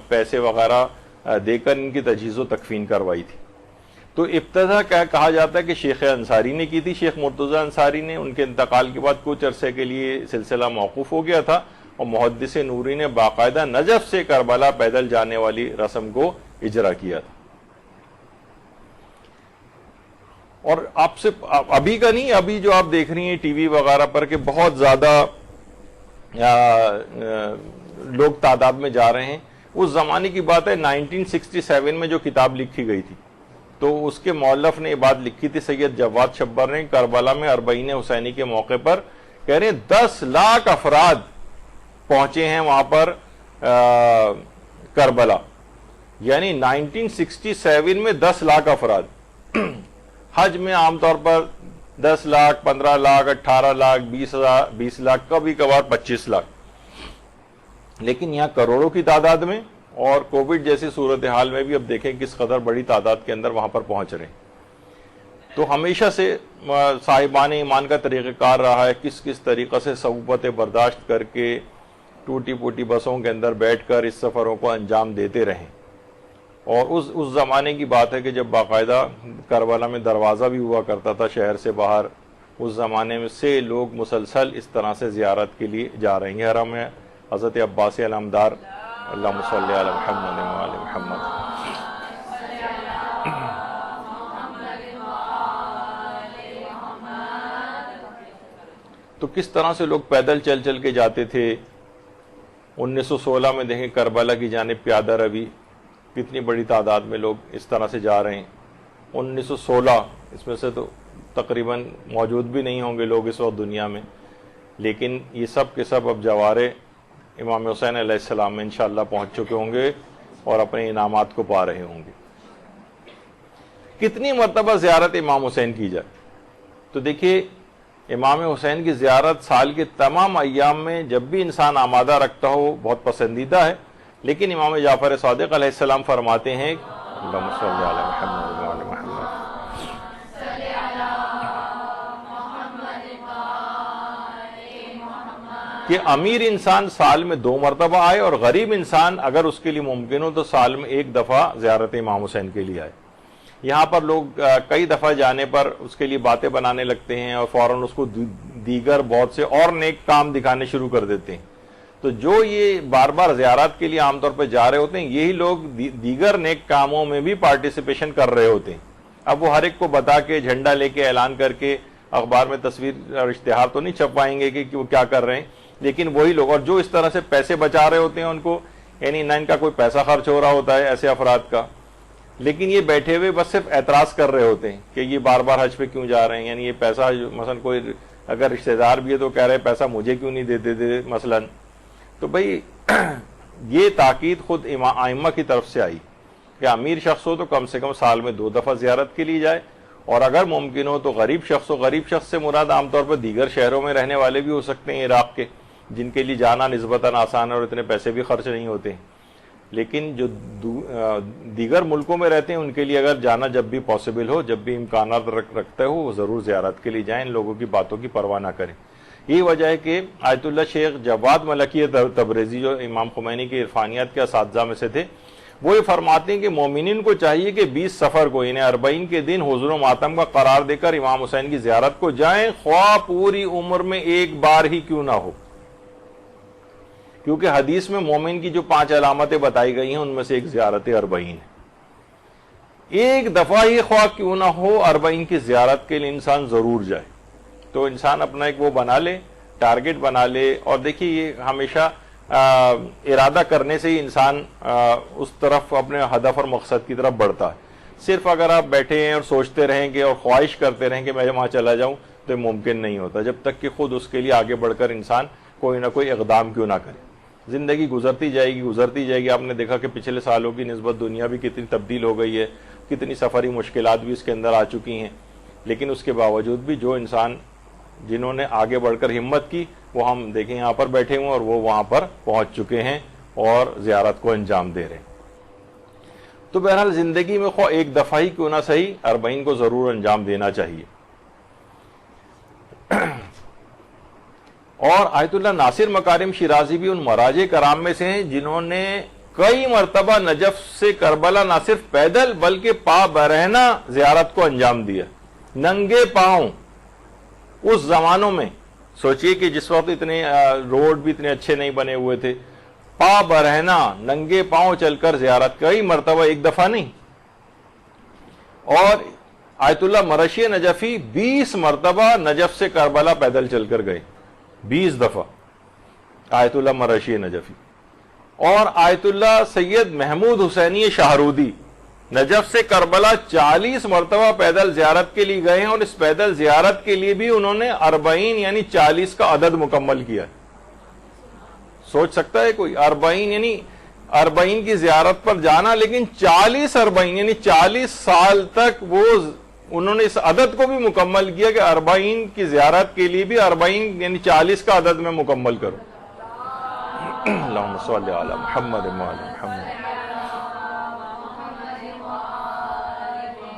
A: پیسے وغیرہ دے کر ان کی تجہیز و تکفین کروائی تھی۔ تو ابتدا کہا جاتا ہے کہ شیخ انصاری نے کی تھی، شیخ مرتضیٰ انصاری نے۔ ان کے انتقال کے بعد کچھ عرصے کے لیے سلسلہ موقوف ہو گیا تھا، اور محدث نوری نے باقاعدہ نجف سے کربلا پیدل جانے والی رسم کو اجرا کیا تھا۔ اور آپ سے ابھی کا نہیں، ابھی جو آپ دیکھ رہی ہیں ٹی وی وغیرہ پر کہ بہت زیادہ لوگ تعداد میں جا رہے ہیں، اس زمانے کی بات ہے 1967 میں جو کتاب لکھی گئی تھی، تو اس کے مؤلف نے یہ بات لکھی تھی سید جواد شبر نے، کربلا میں 40 حسینی کے موقع پر کہہ رہے ہیں 10 لاکھ افراد پہنچے ہیں وہاں پر کربلا، یعنی 1967 میں 10 لاکھ افراد۔ حج میں عام طور پر 10 لاکھ 15 لاکھ 18 لاکھ 20 لاکھ کبھی کبھار 25 لاکھ، لیکن یہاں کروڑوں کی تعداد میں، اور کووڈ جیسی صورتحال میں بھی اب دیکھیں کس قدر بڑی تعداد کے اندر وہاں پر پہنچ رہے ہیں۔ تو ہمیشہ سے صاحبان ایمان کا طریقہ کار رہا ہے کس کس طریقے سے صعوبتیں برداشت کر کے ٹوٹی پوٹی بسوں کے اندر بیٹھ کر اس سفروں کو انجام دیتے رہیں۔ اور اس زمانے کی بات ہے کہ جب باقاعدہ کربلا میں دروازہ بھی ہوا کرتا تھا شہر سے باہر، اس زمانے میں سے لوگ مسلسل اس طرح سے زیارت کے لیے جا رہے ہیں۔ حرم میں حضرت عباس علمدار، اللہم صلی علی محمد وآل محمد۔ تو کس طرح سے لوگ پیدل چل چل کے جاتے تھے۔ 1916 میں دیکھیں کربلا کی جانب پیادہ روی، کتنی بڑی تعداد میں لوگ اس طرح سے جا رہے ہیں۔ 1916 اس میں سے تو تقریباً موجود بھی نہیں ہوں گے لوگ اس وقت دنیا میں، لیکن یہ سب کے سب اب جوارے امام حسین علیہ السلام میں انشاءاللہ پہنچ چکے ہوں گے اور اپنے انعامات کو پا رہے ہوں گے۔ کتنی مرتبہ زیارت امام حسین کی جائے؟ تو دیکھیے امام حسین کی زیارت سال کے تمام ایام میں جب بھی انسان آمادہ رکھتا ہو بہت پسندیدہ ہے، لیکن امام جعفر صادق علیہ السلام فرماتے ہیں اللہم صلی علی محمد وعلی محمد کہ امیر انسان سال میں 2 مرتبہ آئے اور غریب انسان اگر اس کے لیے ممکن ہو تو سال میں 1 دفعہ زیارت امام حسین کے لیے آئے۔ یہاں پر لوگ کئی دفعہ جانے پر اس کے لیے باتیں بنانے لگتے ہیں اور فوراً اس کو دیگر بہت سے اور نیک کام دکھانے شروع کر دیتے ہیں۔ تو جو یہ بار بار زیارات کے لیے عام طور پہ جا رہے ہوتے ہیں یہی لوگ دیگر نیک کاموں میں بھی پارٹیسپیشن کر رہے ہوتے ہیں۔ اب وہ ہر ایک کو بتا کے جھنڈا لے کے اعلان کر کے اخبار میں تصویر اور اشتہار تو نہیں چھپوائیں گے کہ وہ کیا کر رہے ہیں، لیکن وہی لوگ اور جو اس طرح سے پیسے بچا رہے ہوتے ہیں ان کو، یعنی نہ ان کا کوئی پیسہ خرچ ہو رہا ہوتا ہے ایسے افراد کا، لیکن یہ بیٹھے ہوئے بس صرف اعتراض کر رہے ہوتے ہیں کہ یہ بار بار حج پہ کیوں جا رہے ہیں، یعنی یہ پیسہ مثلا کوئی اگر رشتہ دار بھی ہے تو کہہ رہے پیسہ مجھے کیوں نہیں دیتے تھے مثلا۔ تو بھائی یہ تاکید خود ائمہ کی طرف سے آئی کہ امیر شخص ہو تو کم سے کم سال میں 2 دفعہ زیارت کے لیے جائے، اور اگر ممکن ہو تو غریب شخص ہو۔ غریب شخص سے مراد عام طور پر دیگر شہروں میں رہنے والے بھی ہو سکتے ہیں عراق کے، جن کے لیے جانا نسبتاً آسان ہے اور اتنے پیسے بھی خرچ نہیں ہوتے ہیں، لیکن جو دیگر ملکوں میں رہتے ہیں ان کے لیے اگر جانا جب بھی پاسبل ہو، جب بھی امکانات رکھتے ہو، وہ ضرور زیارت کے لیے جائیں، ان لوگوں کی باتوں کی پرواہ نہ کریں۔ یہی وجہ ہے کہ آیت اللہ شیخ جواد ملکی تبریزی جو امام خمینی کے عرفانیات کے اساتذہ میں سے تھے، وہ یہ فرماتے ہیں کہ مومنین کو چاہیے کہ 20 سفر کو یعنی 40 کے دن حضور و ماتم کا قرار دے کر امام حسین کی زیارت کو جائیں، خواہ پوری عمر میں 1 بار ہی کیوں نہ ہو، کیونکہ حدیث میں مومن کی جو 5 علامتیں بتائی گئی ہیں ان میں سے ایک زیارت 40 ہے۔ 1 دفعہ ہی خواہ کیوں نہ ہو 40 کی زیارت کے لیے انسان ضرور جائے۔ تو انسان اپنا ایک وہ بنا لے، ٹارگٹ بنا لے، اور دیکھیے یہ ہمیشہ ارادہ کرنے سے ہی انسان اس طرف اپنے ہدف اور مقصد کی طرف بڑھتا ہے۔ صرف اگر آپ بیٹھے ہیں اور سوچتے رہیں گے اور خواہش کرتے رہیں کہ میں وہاں چلا جاؤں تو یہ ممکن نہیں ہوتا جب تک کہ خود اس کے لیے آگے بڑھ کر انسان کوئی نہ کوئی اقدام کیوں نہ کرے۔ زندگی گزرتی جائے گی۔ آپ نے دیکھا کہ پچھلے سالوں کی نسبت دنیا بھی کتنی تبدیل ہو گئی ہے، کتنی سفری مشکلات بھی اس کے اندر آ چکی ہیں، لیکن اس کے باوجود بھی جو انسان جنہوں نے آگے بڑھ کر ہمت کی وہ ہم دیکھیں یہاں پر بیٹھے ہوئے اور وہ وہاں پر پہنچ چکے ہیں اور زیارت کو انجام دے رہے ہیں۔ تو بہرحال زندگی میں خواہ 1 دفعہ ہی کیوں نہ صحیح 40 کو ضرور انجام دینا چاہیے۔ اور آیت اللہ ناصر مکارم شیرازی بھی ان مراجع کرام میں سے ہیں جنہوں نے کئی مرتبہ نجف سے کربلا نہ صرف پیدل بلکہ پا برہنہ زیارت کو انجام دیا، ننگے پاؤں۔ اس زمانوں میں سوچئے کہ جس وقت اتنے روڈ بھی اتنے اچھے نہیں بنے ہوئے تھے، پا برہنہ ننگے پاؤں چل کر زیارت کئی مرتبہ، 1 دفعہ نہیں۔ اور آیت اللہ مرشی نجفی 20 مرتبہ نجف سے کربلا پیدل چل کر گئے، 20 دفعہ آیت اللہ مرشی نجفی۔ اور آیت اللہ سید محمود حسینی شاہرودی نجف سے کربلا 40 مرتبہ پیدل زیارت کے لیے گئے ہیں، اور اس پیدل زیارت کے لیے بھی انہوں نے 40 یعنی 40 کا عدد مکمل کیا۔ سوچ سکتا ہے کوئی 40 یعنی 40 کی زیارت پر جانا، لیکن 40 یعنی 40 سال تک وہ انہوں نے اس عدد کو بھی مکمل کیا کہ 40 کی زیارت کے لیے بھی 40 یعنی 40 کا عدد میں مکمل کرو۔ اللہم صلی علی محمد وعلی محمد۔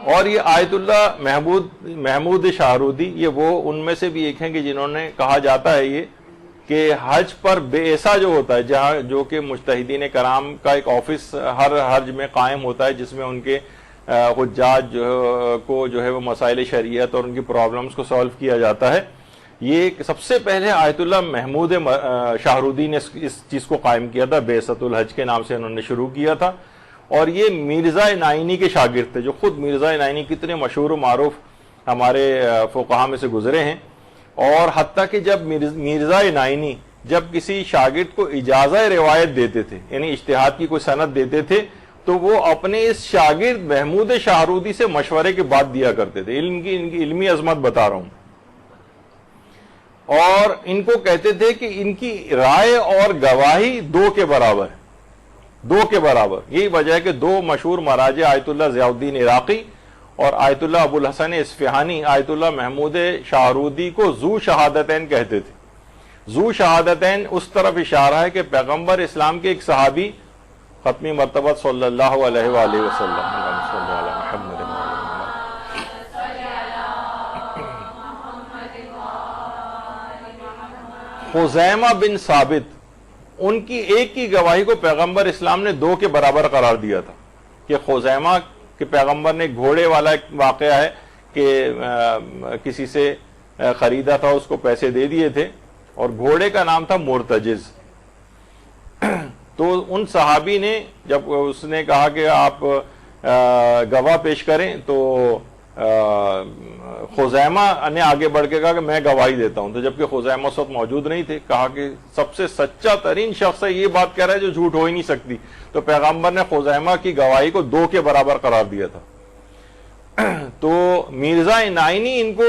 A: اور یہ آیت اللہ محمود شاہرودی یہ وہ ان میں سے بھی ایک ہیں کہ جنہوں نے کہا جاتا ہے یہ کہ حج پر بیعصا جو ہوتا ہے، جہاں جو کہ مجتہدین کرام کا ایک آفس ہر حج میں قائم ہوتا ہے جس میں ان کے حجاج کو جو ہے وہ مسائل شریعت اور ان کی پرابلمز کو سالو کیا جاتا ہے، یہ سب سے پہلے آیت اللہ محمود شاہرودی نے اس چیز کو قائم کیا تھا، بیعصۃ الحج کے نام سے انہوں نے شروع کیا تھا۔ اور یہ مرزا نائینی کے شاگرد تھے، جو خود مرزا نائینی کتنے مشہور و معروف ہمارے فقہا میں سے گزرے ہیں۔ اور حتیٰ کہ جب مرزا نائینی جب کسی شاگرد کو اجازہ روایت دیتے تھے، یعنی اجتہاد کی کوئی سند دیتے تھے، تو وہ اپنے اس شاگرد محمود شاہرودی سے مشورے کے بعد دیا کرتے تھے۔ ان کی علمی عظمت بتا رہا ہوں۔ اور ان کو کہتے تھے کہ ان کی رائے اور گواہی دو کے برابر ہے، دو کے برابر. یہی وجہ ہے کہ دو مشہور مراجع آیت اللہ ضیاء الدین عراقی اور آیت اللہ ابو الحسن اصفہانی آیت اللہ محمود شاہرودی کو ذو شہادتین کہتے تھے. ذو شہادتین اس طرف اشارہ ہے کہ پیغمبر اسلام کے ایک صحابی ختمی مرتبہ صلی اللہ علیہ وآلہ وسلم خزیمہ بن ثابت، ان کی ایک کی گواہی کو پیغمبر اسلام نے دو کے برابر قرار دیا تھا. کہ خزیمہ کہ پیغمبر نے گھوڑے والا ایک واقعہ ہے کہ کسی سے خریدا تھا، اس کو پیسے دے دیے تھے اور گھوڑے کا نام تھا مرتجز. تو ان صحابی نے جب اس نے کہا کہ آپ گواہ پیش کریں تو خزیمہ نے آگے بڑھ کے کہا کہ میں گواہی دیتا ہوں. تو جبکہ خزیمہ اس وقت موجود نہیں تھے، کہا کہ سب سے سچا ترین شخص ہے، یہ بات کہہ رہا ہے جو جھوٹ ہو ہی نہیں سکتی. تو پیغمبر نے خزیمہ کی گواہی کو دو کے برابر قرار دیا تھا. تو مرزا نائینی ان کو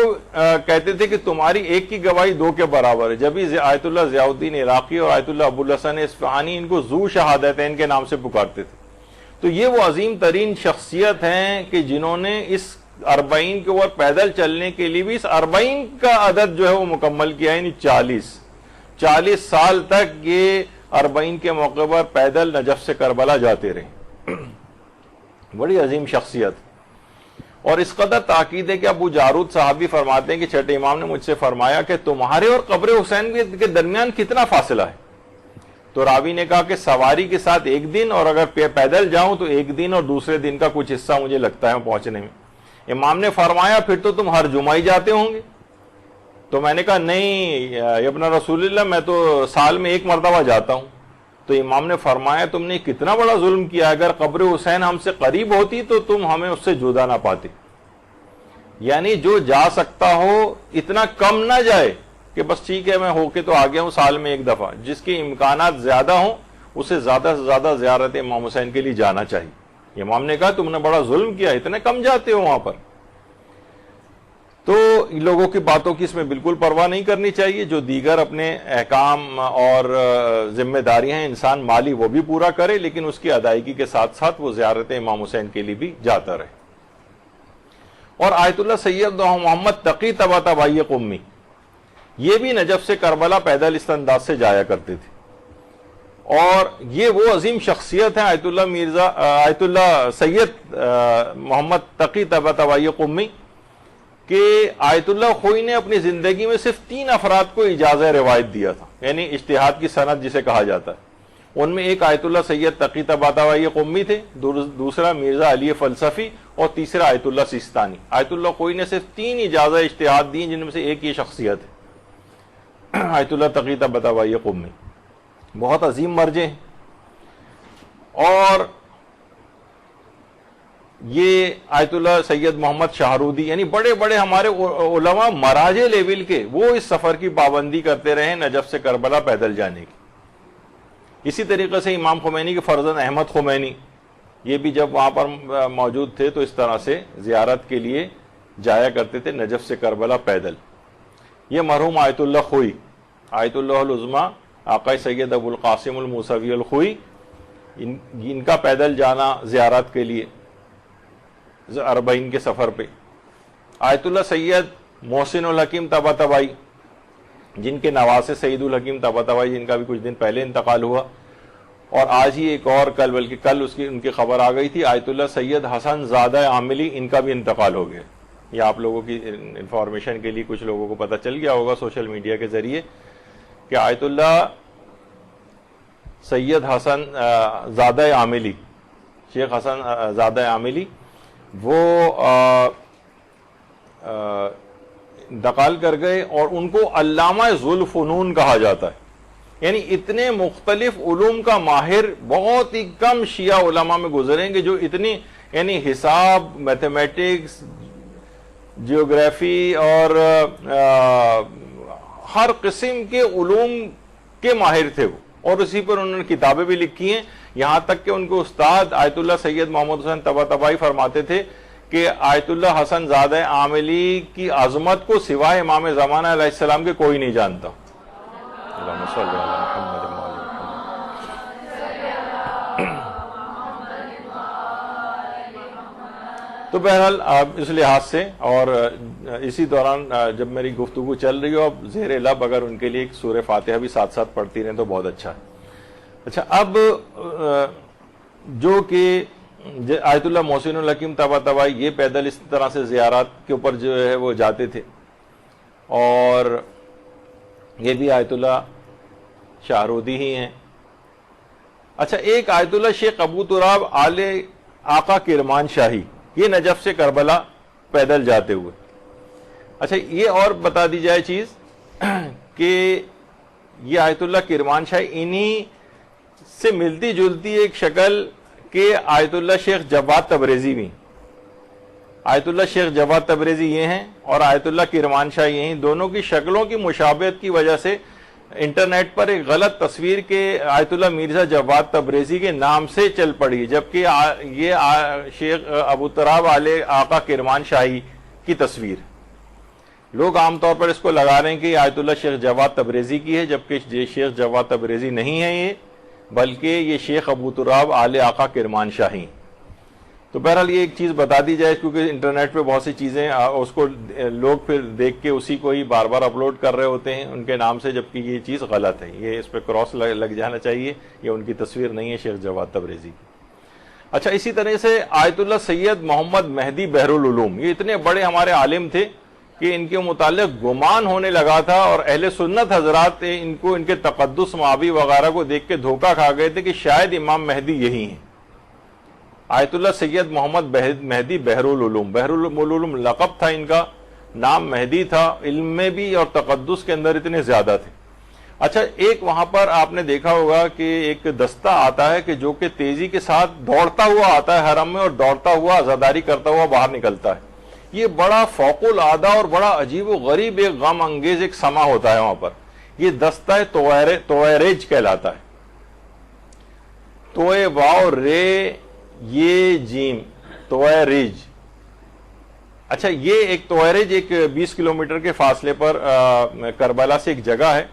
A: کہتے تھے کہ تمہاری ایک کی گواہی دو کے برابر ہے. جبھی آیت اللہ ضیاء الدین عراقی اور آیت اللہ ابو الحسن اصفہانی ان کو ذو شہادتین کے نام سے پکارتے تھے. تو یہ وہ عظیم ترین شخصیت ہیں کہ جنہوں نے اس 40 کے اوپر پیدل چلنے کے لیے بھی اس 40 کا عدد جو ہے وہ مکمل کیا، یعنی 40 سال تک یہ 40 کے موقع پر پیدل نجف سے کربلا جاتے رہے. بڑی عظیم شخصیت. اور اس قدر تاکید ہے کہ ابو جارود صحابی فرماتے ہیں کہ چھٹے امام نے مجھ سے فرمایا کہ تمہارے اور قبر حسین کے درمیان کتنا فاصلہ ہے؟ تو راوی نے کہا کہ سواری کے ساتھ 1 دن، اور اگر پیدل جاؤں تو 1 دن اور دوسرے دن کا کچھ حصہ مجھے لگتا ہے پہنچنے میں. امام نے فرمایا پھر تو تم ہر جمعہ ہی جاتے ہوں گے؟ تو میں نے کہا نہیں ابن رسول اللہ، میں تو سال میں 1 مرتبہ جاتا ہوں. تو امام نے فرمایا تم نے کتنا بڑا ظلم کیا، اگر قبر حسین ہم سے قریب ہوتی تو تم ہمیں اس سے جدا نہ پاتے. یعنی جو جا سکتا ہو اتنا کم نہ جائے کہ بس ٹھیک ہے میں ہو کے تو آ گیا ہوں سال میں 1 دفعہ. جس کے امکانات زیادہ ہوں اسے زیادہ سے زیادہ زیارت امام حسین کے لیے جانا چاہیے. امام نے کہا تم نے بڑا ظلم کیا، اتنے کم جاتے ہو وہاں پر. تو لوگوں کی باتوں کی اس میں بالکل پرواہ نہیں کرنی چاہیے. جو دیگر اپنے احکام اور ذمہ داریاں ہیں انسان مالی وہ بھی پورا کرے، لیکن اس کی ادائیگی کے ساتھ ساتھ وہ زیارت امام حسین کے لیے بھی جاتا رہے. اور آیت اللہ سید محمد تقی طباطبائی قمی یہ بھی نجف سے کربلا پیدل اس انداز سے جایا کرتے تھے. اور یہ وہ عظیم شخصیت ہیں آیت اللہ سید محمد تقی طباطبائی قمی کہ آیت اللہ خوئی نے اپنی زندگی میں صرف 3 افراد کو اجازہ روایت دیا تھا، یعنی اجتہاد کی سند جسے کہا جاتا ہے. ان میں ایک آیت اللہ سید تقی طباطبائی قمی تھے، دوسرا مرزا علی فلسفی، اور تیسرا آیت اللہ سیستانی. آیت اللہ خوئی نے صرف 3 اجازہ اجتہاد دی جن میں سے ایک یہ شخصیت ہے آیت اللہ تقی طباطبائی قمی. بہت عظیم مرجع ہیں. اور یہ آیت اللہ سید محمد شاہرودی یعنی بڑے بڑے ہمارے علماء مراجع لیول کے، وہ اس سفر کی پابندی کرتے رہے نجف سے کربلا پیدل جانے کی. اسی طریقے سے امام خمینی کے فرزند احمد خمینی یہ بھی جب وہاں پر موجود تھے تو اس طرح سے زیارت کے لیے جایا کرتے تھے نجف سے کربلا پیدل. یہ مرحوم آیت اللہ خوئی، آیت اللہ العظمی آقا سید ابو القاسم الموسوی الخوئی، ان کا پیدل جانا زیارت کے لیے 40 کے سفر پہ. آیت اللہ سید محسن الحکیم طباطبائی جن کے نواسے سعید الحکیم طباطبائی جن کا بھی کچھ دن پہلے انتقال ہوا، اور آج ہی ایک اور بلکہ کل ان کی خبر آ گئی تھی آیت اللہ سید حسن زادہ عاملی، ان کا بھی انتقال ہو گیا. یہ آپ لوگوں کی انفارمیشن کے لیے کچھ لوگوں کو پتہ چل گیا ہوگا سوشل میڈیا کے ذریعے کہ آیت اللہ سید حسن زادہ عاملی، شیخ حسن زادہ عاملی، وہ انتقال کر گئے. اور ان کو علامہ ذوالفنون کہا جاتا ہے. یعنی اتنے مختلف علوم کا ماہر بہت ہی کم شیعہ علماء میں گزریں گے جو اتنی یعنی حساب، میتھمیٹکس، جیوگرافی اور ہر قسم کے علوم کے ماہر تھے وہ. اور اسی پر انہوں نے کتابیں بھی لکھی ہیں. یہاں تک کہ ان کے استاد آیت اللہ سید محمد حسین طباطبائی فرماتے تھے کہ آیت اللہ حسن زادہ عاملی کی عظمت کو سوائے امام زمانہ علیہ السلام کے کوئی نہیں جانتا. اللہم صلی علی محمد و آل محمد. تو بہرحال اس لحاظ سے اور اسی دوران جب میری گفتگو چل رہی ہو اب زیر لب اگر ان کے لیے ایک سورہ فاتحہ بھی ساتھ ساتھ پڑھتی رہیں تو بہت اچھا ہے. اچھا اب جو کہ آیت اللہ محسن الحکیم طباطبائی یہ پیدل اس طرح سے زیارات کے اوپر جو ہے وہ جاتے تھے اور یہ بھی آیت اللہ شاہرودی ہی ہیں. اچھا ایک آیت اللہ شیخ ابو تراب آل آقا کرمان شاہی یہ نجف سے کربلا پیدل جاتے ہوئے. اچھا یہ اور بتا دی جائے چیز کہ یہ آیت اللہ کرمان شاہی انہی سے ملتی جلتی ایک شکل کہ آیت اللہ شیخ جواد تبریزی بھی. آیت اللہ شیخ جواد تبریزی یہ ہیں اور آیت اللہ کرمان شاہ یہ ہیں. دونوں کی شکلوں کی مشابہت کی وجہ سے انٹرنیٹ پر ایک غلط تصویر کے آیت اللہ مرزا جواد تبریزی کے نام سے چل پڑی جبکہ یہ شیخ ابو تراب آل آقا کرمان شاہی کی تصویر. لوگ عام طور پر اس کو لگا رہے ہیں کہ یہ آیت اللہ شیخ جواد تبریزی کی ہے جبکہ یہ شیخ جواد تبریزی نہیں ہے یہ بلکہ یہ شیخ ابو تراب آل آقا کرمان شاہی. تو بہرحال یہ ایک چیز بتا دی جائے کیونکہ انٹرنیٹ پہ بہت سی چیزیں اس کو لوگ پھر دیکھ کے اسی کو ہی بار بار اپلوڈ کر رہے ہوتے ہیں ان کے نام سے جبکہ یہ چیز غلط ہے. یہ اس پہ کراس لگ جانا چاہیے. یہ ان کی تصویر نہیں ہے شیخ جواد تبریزی کی. اچھا اسی طرح سے آیت اللہ سید محمد مہدی بحرالعلوم یہ اتنے بڑے ہمارے عالم تھے کہ ان کے متعلق گمان ہونے لگا تھا اور اہل سنت حضرات ان کو ان کے تقدس معابی وغیرہ کو دیکھ کے دھوکہ کھا گئے تھے کہ شاید امام مہدی یہی ہیں. آیت اللہ سید محمد مہدی بحرالعلوم. بحرالعلوم لقب تھا ان کا نام مہدی تھا. علم میں بھی اور تقدس کے اندر اتنے زیادہ تھے. اچھا ایک وہاں پر آپ نے دیکھا ہوگا کہ ایک دستہ آتا ہے کہ جو کہ تیزی کے ساتھ دوڑتا ہوا آتا ہے حرم میں اور دوڑتا ہوا عزاداری کرتا ہوا باہر نکلتا ہے. یہ بڑا فوق العادہ اور بڑا عجیب و غریب ایک غم انگیز ایک سما ہوتا ہے وہاں پر. یہ دستہ تویریج کہلاتا ہے. توئے واو رے یہ جیم تویریج. اچھا یہ ایک تویریج ایک 20 کلومیٹر کے فاصلے پر کربلا سے ایک جگہ ہے.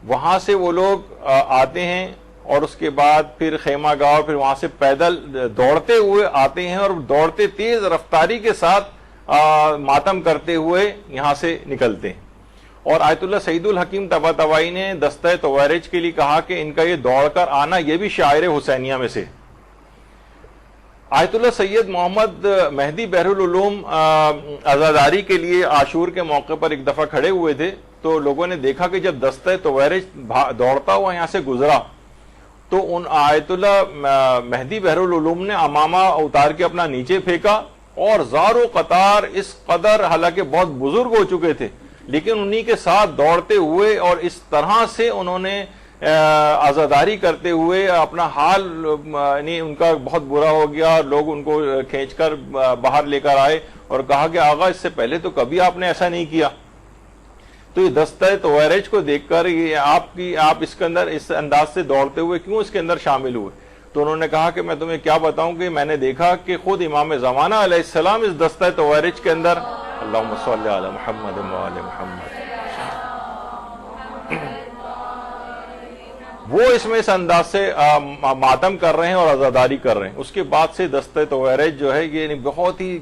A: وہاں سے وہ لوگ آتے ہیں اور اس کے بعد پھر خیمہ گاہ پھر وہاں سے پیدل دوڑتے ہوئے آتے ہیں اور دوڑتے تیز رفتاری کے ساتھ ماتم کرتے ہوئے یہاں سے نکلتے ہیں. اور آیت اللہ سعید الحکیم طباطبائی نے دستہ تویریج کے لیے کہا کہ ان کا یہ دوڑ کر آنا یہ بھی شاعر حسینیہ میں سے. آیت اللہ سید محمد مہدی بحرالعلوم عزاداری کے لیے عاشور کے موقع پر ایک دفعہ کھڑے ہوئے تھے تو لوگوں نے دیکھا کہ جب دستہ تویریج دوڑتا ہوا یہاں سے گزرا تو ان آیت اللہ مہدی بحرالعلوم نے امامہ اتار کے اپنا نیچے پھینکا اور زار و قطار اس قدر حالانکہ بہت بزرگ ہو چکے تھے لیکن انہی کے ساتھ دوڑتے ہوئے اور اس طرح سے انہوں نے عزاداری کرتے ہوئے اپنا حال یعنی ان کا بہت برا ہو گیا. لوگ ان کو کھینچ کر باہر لے کر آئے اور کہا کہ آغا اس سے پہلے تو کبھی آپ نے ایسا نہیں کیا. تو یہ دستہ تویریج کو دیکھ کر یہ آپ اس کے اندر اس انداز سے دوڑتے ہوئے کیوں اس کے اندر شامل ہوئے؟ تو انہوں نے کہا کہ میں تمہیں کیا بتاؤں کہ میں نے دیکھا کہ خود امام زمانہ علیہ السلام اس دستہ تویریج کے اندر اللہم صلی علی محمد و آل محمد وہ اس میں اس انداز سے ماتم کر رہے ہیں اور عزاداری کر رہے ہیں. اس کے بعد سے دستہ تویریج جو ہے یہ بہت ہی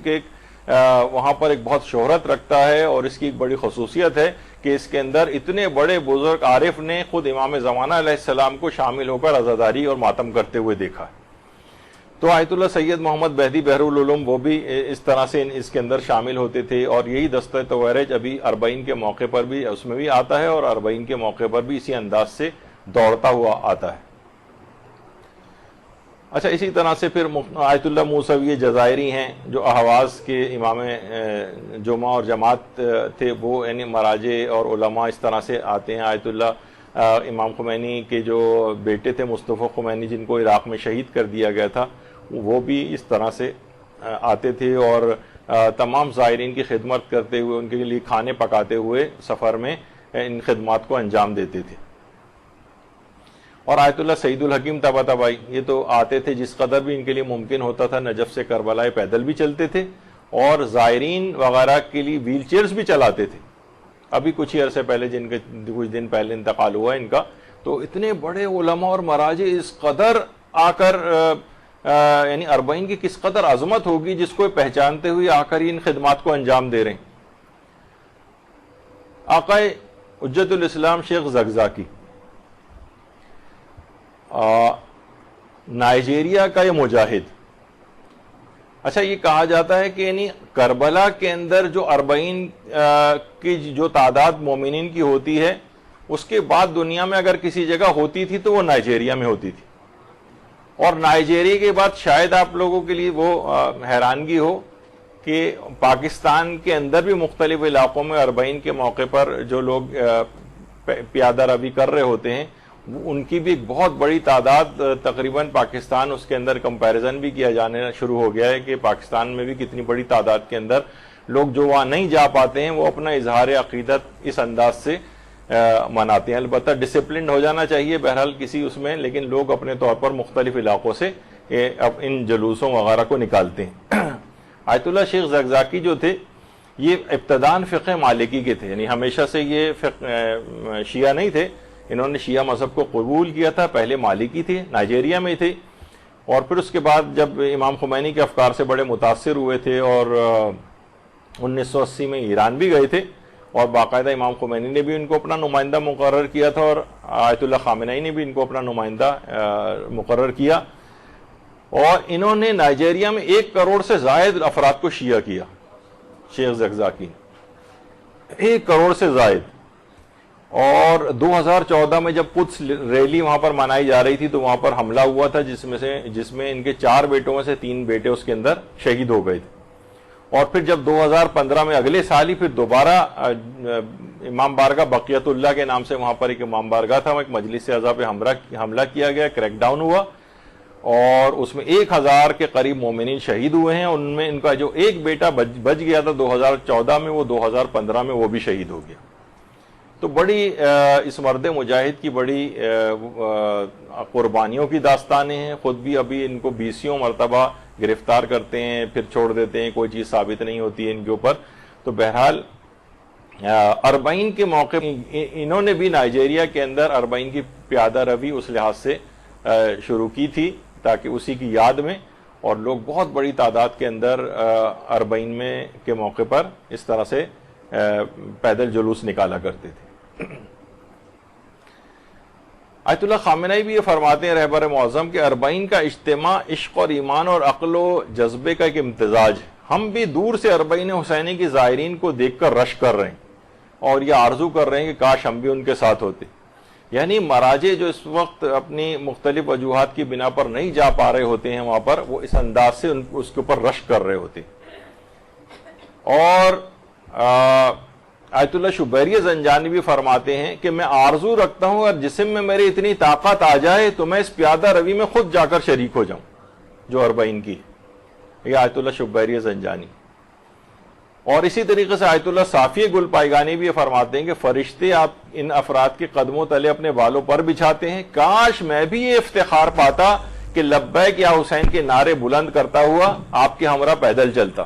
A: وہاں پر ایک بہت شہرت رکھتا ہے اور اس کی ایک بڑی خصوصیت ہے کہ اس کے اندر اتنے بڑے بزرگ عارف نے خود امام زمانہ علیہ السلام کو شامل ہو کر عزاداری اور ماتم کرتے ہوئے دیکھا. تو آیت اللہ سید محمد مہدی بحرالعلوم وہ بھی اس طرح سے اس کے اندر شامل ہوتے تھے اور یہی دستہ تویریج ابھی اربعین کے موقع پر بھی اس میں بھی آتا ہے اور اربعین کے موقع پر بھی اسی انداز سے دوڑتا ہوا آتا ہے. اچھا اسی طرح سے پھر آیت اللہ موسوی جزائری ہیں جو اہواز کے امام جمعہ اور جماعت تھے وہ یعنی مراجع اور علماء اس طرح سے آتے ہیں. آیت اللہ امام خمینی کے جو بیٹے تھے مصطفیٰ خمینی جن کو عراق میں شہید کر دیا گیا تھا وہ بھی اس طرح سے آتے تھے اور تمام زائرین کی خدمت کرتے ہوئے ان کے لیے کھانے پکاتے ہوئے سفر میں ان خدمات کو انجام دیتے تھے. اور آیت اللہ سعید الحکیم طباطبائی، یہ تو آتے تھے جس قدر بھی ان کے لیے ممکن ہوتا تھا، نجف سے کربلا پیدل بھی چلتے تھے اور زائرین وغیرہ کے لیے ویل چیئرز بھی چلاتے تھے. ابھی کچھ ہی عرصے پہلے کچھ دن پہلے انتقال ہوا ان کا. تو اتنے بڑے علماء اور مراجع اس قدر آ کر یعنی اربعین کی کس قدر عظمت ہوگی جس کو پہچانتے ہوئے آ کر ان خدمات کو انجام دے رہے ہیں. آقائے حجت الاسلام شیخ زگزاکی نائجیریا کا یہ مجاہد. اچھا یہ کہا جاتا ہے کہ یعنی کربلا کے اندر جو اربعین کی جو تعداد مومنین کی ہوتی ہے اس کے بعد دنیا میں اگر کسی جگہ ہوتی تھی تو وہ نائجیریا میں ہوتی تھی. اور نائجیریا کے بعد شاید آپ لوگوں کے لیے وہ حیرانگی ہو کہ پاکستان کے اندر بھی مختلف علاقوں میں اربعین کے موقع پر جو لوگ پیادہ روی کر رہے ہوتے ہیں ان کی بھی ایک بہت بڑی تعداد، تقریباً پاکستان اس کے اندر کمپیریزن بھی کیا جانے شروع ہو گیا ہے کہ پاکستان میں بھی کتنی بڑی تعداد کے اندر لوگ جو وہاں نہیں جا پاتے ہیں وہ اپنا اظہار عقیدت اس انداز سے مناتے ہیں. البتہ ڈسپلنڈ ہو جانا چاہیے بہرحال کسی اس میں، لیکن لوگ اپنے طور پر مختلف علاقوں سے ان جلوسوں وغیرہ کو نکالتے ہیں. آیت اللہ شیخ زگزاکی جو تھے یہ ابتداً فقہ مالکی کے تھے، یعنی ہمیشہ سے یہ شیعہ نہیں تھے. انہوں نے شیعہ مذہب کو قبول کیا تھا، پہلے مالکی تھے، نائجیریا میں تھے، اور پھر اس کے بعد جب امام خمینی کے افکار سے بڑے متاثر ہوئے تھے اور 1980 میں ایران بھی گئے تھے اور باقاعدہ امام خمینی نے بھی ان کو اپنا نمائندہ مقرر کیا تھا اور آیت اللہ خامنئی نے بھی ان کو اپنا نمائندہ مقرر کیا. اور انہوں نے نائجیریا میں 1 کروڑ سے زائد افراد کو شیعہ کیا. شیخ زگزاکی 1 کروڑ سے زائد. اور 2014 میں جب قدس ریلی وہاں پر منائی جا رہی تھی تو وہاں پر حملہ ہوا تھا جس میں ان کے 4 بیٹوں میں سے 3 بیٹے اس کے اندر شہید ہو گئے تھے. اور پھر جب 2015 میں اگلے سال ہی پھر دوبارہ امام بارگاہ بقیت اللہ کے نام سے وہاں پر ایک امام بارگاہ تھا، ایک مجلس اعضاء پہ حملہ کیا گیا، کریک ڈاؤن ہوا اور اس میں 1000 کے قریب مومنین شہید ہوئے ہیں. ان میں ان کا جو ایک بیٹا بچ گیا تھا 2014 میں، وہ 2015 میں وہ بھی شہید ہو گیا. تو بڑی اس مرد مجاہد کی بڑی قربانیوں کی داستانیں ہیں. خود بھی ابھی ان کو 20 مرتبہ گرفتار کرتے ہیں پھر چھوڑ دیتے ہیں، کوئی چیز ثابت نہیں ہوتی ہے ان کے اوپر. تو بہرحال اربعین کے موقع انہوں نے بھی نائجیریا کے اندر اربعین کی پیادہ روی اس لحاظ سے شروع کی تھی تاکہ اسی کی یاد میں، اور لوگ بہت بڑی تعداد کے اندر اربعین میں کے موقع پر اس طرح سے پیدل جلوس نکالا کرتے تھے. آیت اللہ خامنئی بھی یہ فرماتے ہیں رہبر معظم کہ اربعین کا اجتماع عشق اور ایمان اور عقل و جذبے کا ایک امتزاج ہے. ہم بھی دور سے اربعین حسینی کی زائرین کو دیکھ کر رش کر رہے ہیں اور یہ آرزو کر رہے ہیں کہ کاش ہم بھی ان کے ساتھ ہوتے. یعنی مراجع جو اس وقت اپنی مختلف وجوہات کی بنا پر نہیں جا پا رہے ہوتے ہیں وہاں پر، وہ اس انداز سے اس کے اوپر رش کر رہے ہوتے. اور آیت اللہ شبیری زنجانی بھی فرماتے ہیں کہ میں آرزو رکھتا ہوں اور جسم میں میری اتنی طاقت آ جائے تو میں اس پیادہ روی میں خود جا کر شریک ہو جاؤں جو اربعین کی. یہ آیت اللہ شبیری زنجانی. اور اسی طریقے سے آیت اللہ صافی گل پائیگانی بھی یہ فرماتے ہیں کہ فرشتے آپ ان افراد کے قدموں تلے اپنے بالوں پر بچھاتے ہیں. کاش میں بھی یہ افتخار پاتا کہ لبیک یا حسین کے نعرے بلند کرتا ہوا آپ کے ہمراہ پیدل چلتا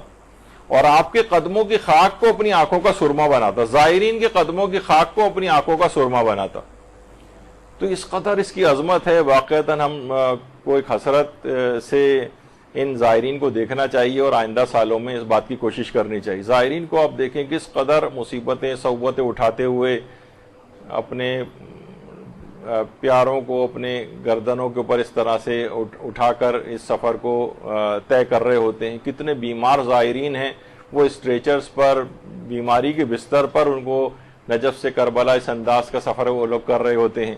A: اور آپ کے قدموں کی خاک کو اپنی آنکھوں کا سرما بناتا، زائرین کے قدموں کی خاک کو اپنی آنکھوں کا سرما بناتا. تو اس قدر اس کی عظمت ہے. واقعتاً ہم کو ایک حسرت سے ان زائرین کو دیکھنا چاہیے اور آئندہ سالوں میں اس بات کی کوشش کرنی چاہیے. زائرین کو آپ دیکھیں کس قدر مصیبتیں صعوبتیں اٹھاتے ہوئے اپنے پیاروں کو اپنے گردنوں کے اوپر اس طرح سے اٹھا کر اس سفر کو طے کر رہے ہوتے ہیں. کتنے بیمار زائرین ہیں، وہ اسٹریچرز پر، بیماری کے بستر پر، ان کو نجف سے کربلا اس انداز کا سفر وہ لوگ کر رہے ہوتے ہیں.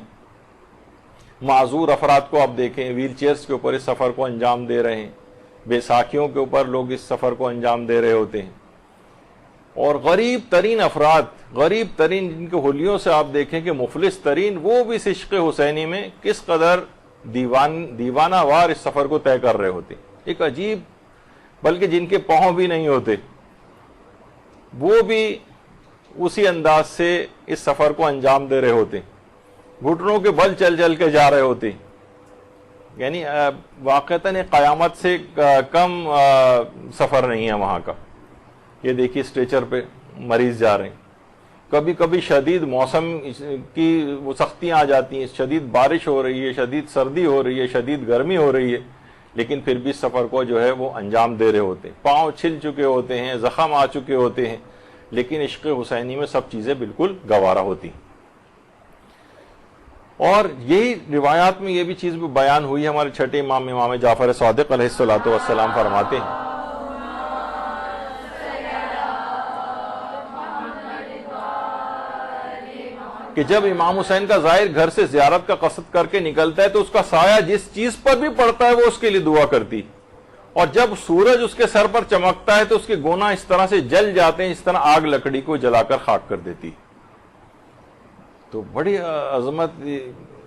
A: معذور افراد کو آپ دیکھیں ویل چیئرز کے اوپر اس سفر کو انجام دے رہے ہیں، بے ساکھیوں کے اوپر لوگ اس سفر کو انجام دے رہے ہوتے ہیں. اور غریب ترین افراد، غریب ترین جن کے حلیوں سے آپ دیکھیں کہ مفلس ترین، وہ بھی اس عشق حسینی میں کس قدر دیوانہ وار اس سفر کو طے کر رہے ہوتے. ایک عجیب، بلکہ جن کے پاؤں بھی نہیں ہوتے وہ بھی اسی انداز سے اس سفر کو انجام دے رہے ہوتے. گھٹنوں کے بل چل چل کے جا رہے ہوتے، یعنی واقعتاً قیامت سے کم سفر نہیں ہے وہاں کا. یہ دیکھیے اسٹریچر پہ مریض جا رہے ہیں. کبھی کبھی شدید موسم کی وہ سختیاں آ جاتی ہیں، شدید بارش ہو رہی ہے، شدید سردی ہو رہی ہے، شدید گرمی ہو رہی ہے، لیکن پھر بھی سفر کو جو ہے وہ انجام دے رہے ہوتے ہیں. پاؤں چھل چکے ہوتے ہیں، زخم آ چکے ہوتے ہیں، لیکن عشق حسینی میں سب چیزیں بالکل گوارا ہوتی ہیں. اور یہی روایات میں یہ بھی چیز بھی بیان ہوئی ہے. ہمارے چھٹے امام امام جعفر صادق علیہ الصلوۃ والسلام فرماتے ہیں کہ جب امام حسین کا ظاہر گھر سے زیارت کا قصد کر کے نکلتا ہے تو اس کا سایہ جس چیز پر بھی پڑتا ہے وہ اس کے لیے دعا کرتی، اور جب سورج اس کے سر پر چمکتا ہے تو اس کے گناہ اس طرح سے جل جاتے ہیں، اس طرح آگ لکڑی کو جلا کر خاک کر دیتی. تو بڑی عظمت،